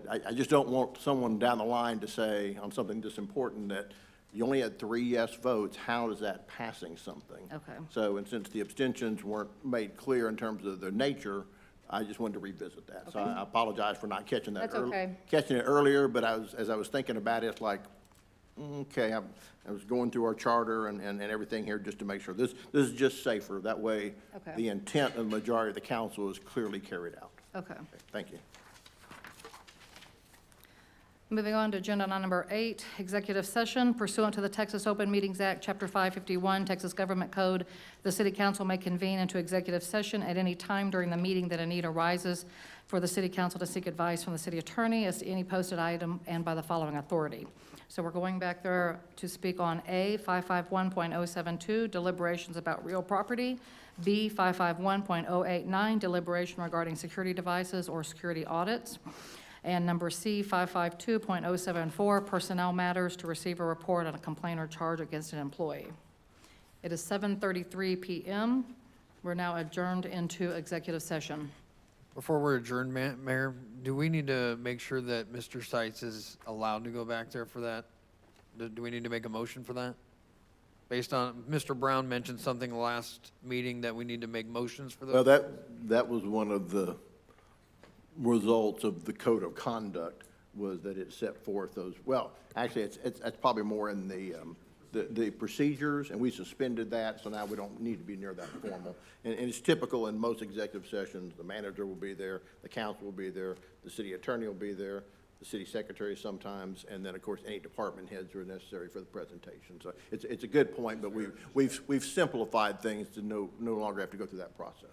I just don't want someone down the line to say on something this important that you only had 3 yes votes, how is that passing something? Okay. So, and since the abstentions weren't made clear in terms of their nature, I just wanted to revisit that. So I apologize for not catching that That's okay. catching it earlier, but as I was thinking about it, it's like, okay, I was going through our charter and everything here just to make sure. This is just safer. That way, Okay. the intent of the majority of the council is clearly carried out. Okay. Thank you. Moving on to agenda item number 8, executive session pursuant to the Texas Open Meetings Act, Chapter 551, Texas Government Code. The city council may convene into executive session at any time during the meeting that a need arises for the city council to seek advice from the city attorney as to any posted item and by the following authority. So we're going back there to speak on A, 551.072, deliberations about real property, B, 551.089, deliberation regarding security devices or security audits, and number C, 552.074, personnel matters to receive a report on a complaint or charge against an employee. It is 7:33 p.m. We're now adjourned into executive session. Before we're adjourned, Mayor, do we need to make sure that Mr. Seitz is allowed to go back there for that? Do we need to make a motion for that? Based on, Mr. Brown mentioned something last meeting that we need to make motions for those? Well, that was one of the results of the code of conduct, was that it set forth those, well, actually, it's probably more in the procedures, and we suspended that, so now we don't need to be near that formal. And it's typical in most executive sessions, the manager will be there, the council will be there, the city attorney will be there, the city secretary sometimes, and then, of course, any department heads are necessary for the presentation. So it's a good point, but we've simplified things to no longer have to go through that process.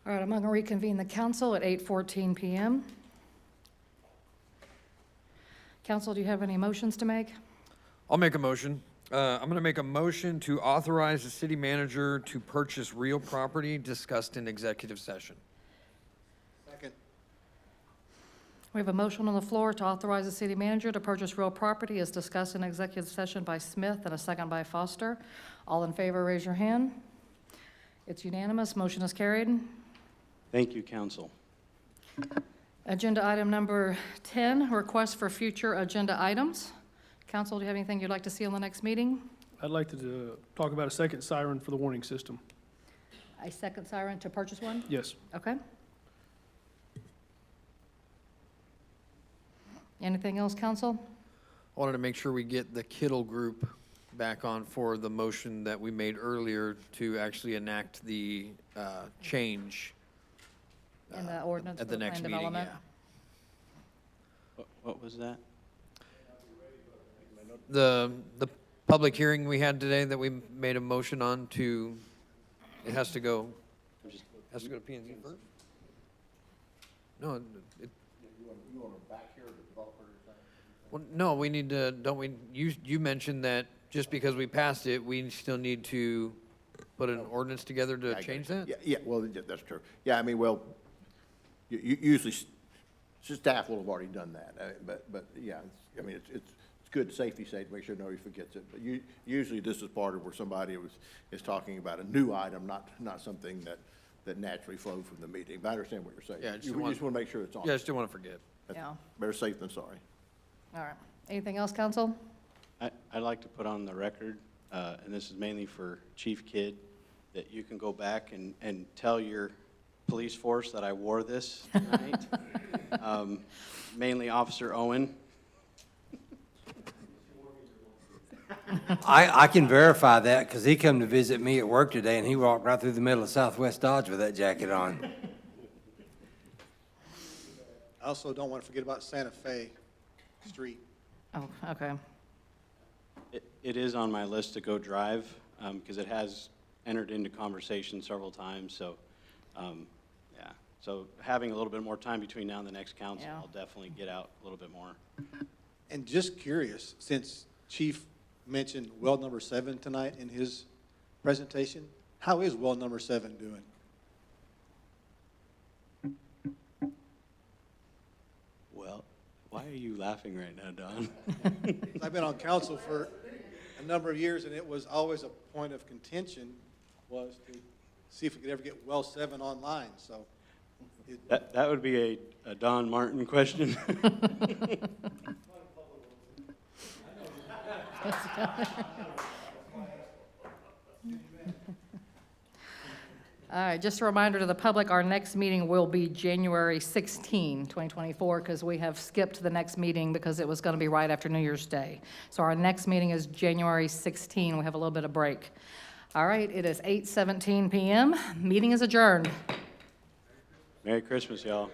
All right, I'm going to reconvene the council at 8:14 PM. Council, do you have any motions to make? I'll make a motion. I'm going to make a motion to authorize the city manager to purchase real property discussed in executive session. Second. We have a motion on the floor to authorize the city manager to purchase real property as discussed in executive session by Smith and a second by Foster. All in favor, raise your hand. It's unanimous. Motion is carried. Thank you, council. Agenda item number 10, request for future agenda items. Council, do you have anything you'd like to see on the next meeting? I'd like to talk about a second siren for the warning system. A second siren to purchase one? Yes. Okay. Anything else, council? I wanted to make sure we get the Kittle Group back on for the motion that we made earlier to actually enact the change In the ordinance at for the the next plan meeting, development? yeah. What was that? The public hearing we had today that we made a motion on to, it has to go to P and Z first? No, it. You want to back here, the developer? Well, no, we need to, don't we, you mentioned that just because we passed it, we still need to put an ordinance together to change that? Yeah, well, that's true. Yeah, I mean, well, usually staff will have already done that, but yeah, I mean, it's good safety sake to make sure nobody forgets it. But usually this is part of where somebody is talking about a new item, not something that naturally flowed from the meeting. But I understand what you're saying. Yeah, I just You want- just want to make sure it's on. Yeah, I just didn't want to forget. Yeah. Better safe than sorry. All right. Anything else, council? I'd like to put on the record, and this is mainly for Chief Kidd, that you can go back and tell your police force that I wore this tonight. Mainly Officer Owen. I can verify that because he come to visit me at work today and he walked right through the middle of Southwest Dodge with that jacket on. I also don't want to forget about Santa Fe Street. Oh, okay. It is on my list to go drive, because it has entered into conversation several times, so, yeah. So having a little bit more time between now and the next council, Yeah. I'll definitely get out a little bit more. And just curious, since Chief mentioned well number 7 tonight in his presentation, how is well number 7 doing? Well, why are you laughing right now, Don? I've been on council for a number of years, and it was always a point of contention was to see if we could ever get well 7 online, so. That would be a Don Martin question. All right, just a reminder to the public, our next meeting will be January 16, 2024, because we have skipped the next meeting because it was going to be right after New Year's Day. So our next meeting is January 16. We have a little bit of break. All right, it is 8:17 PM. Meeting is adjourned. Merry Christmas, y'all.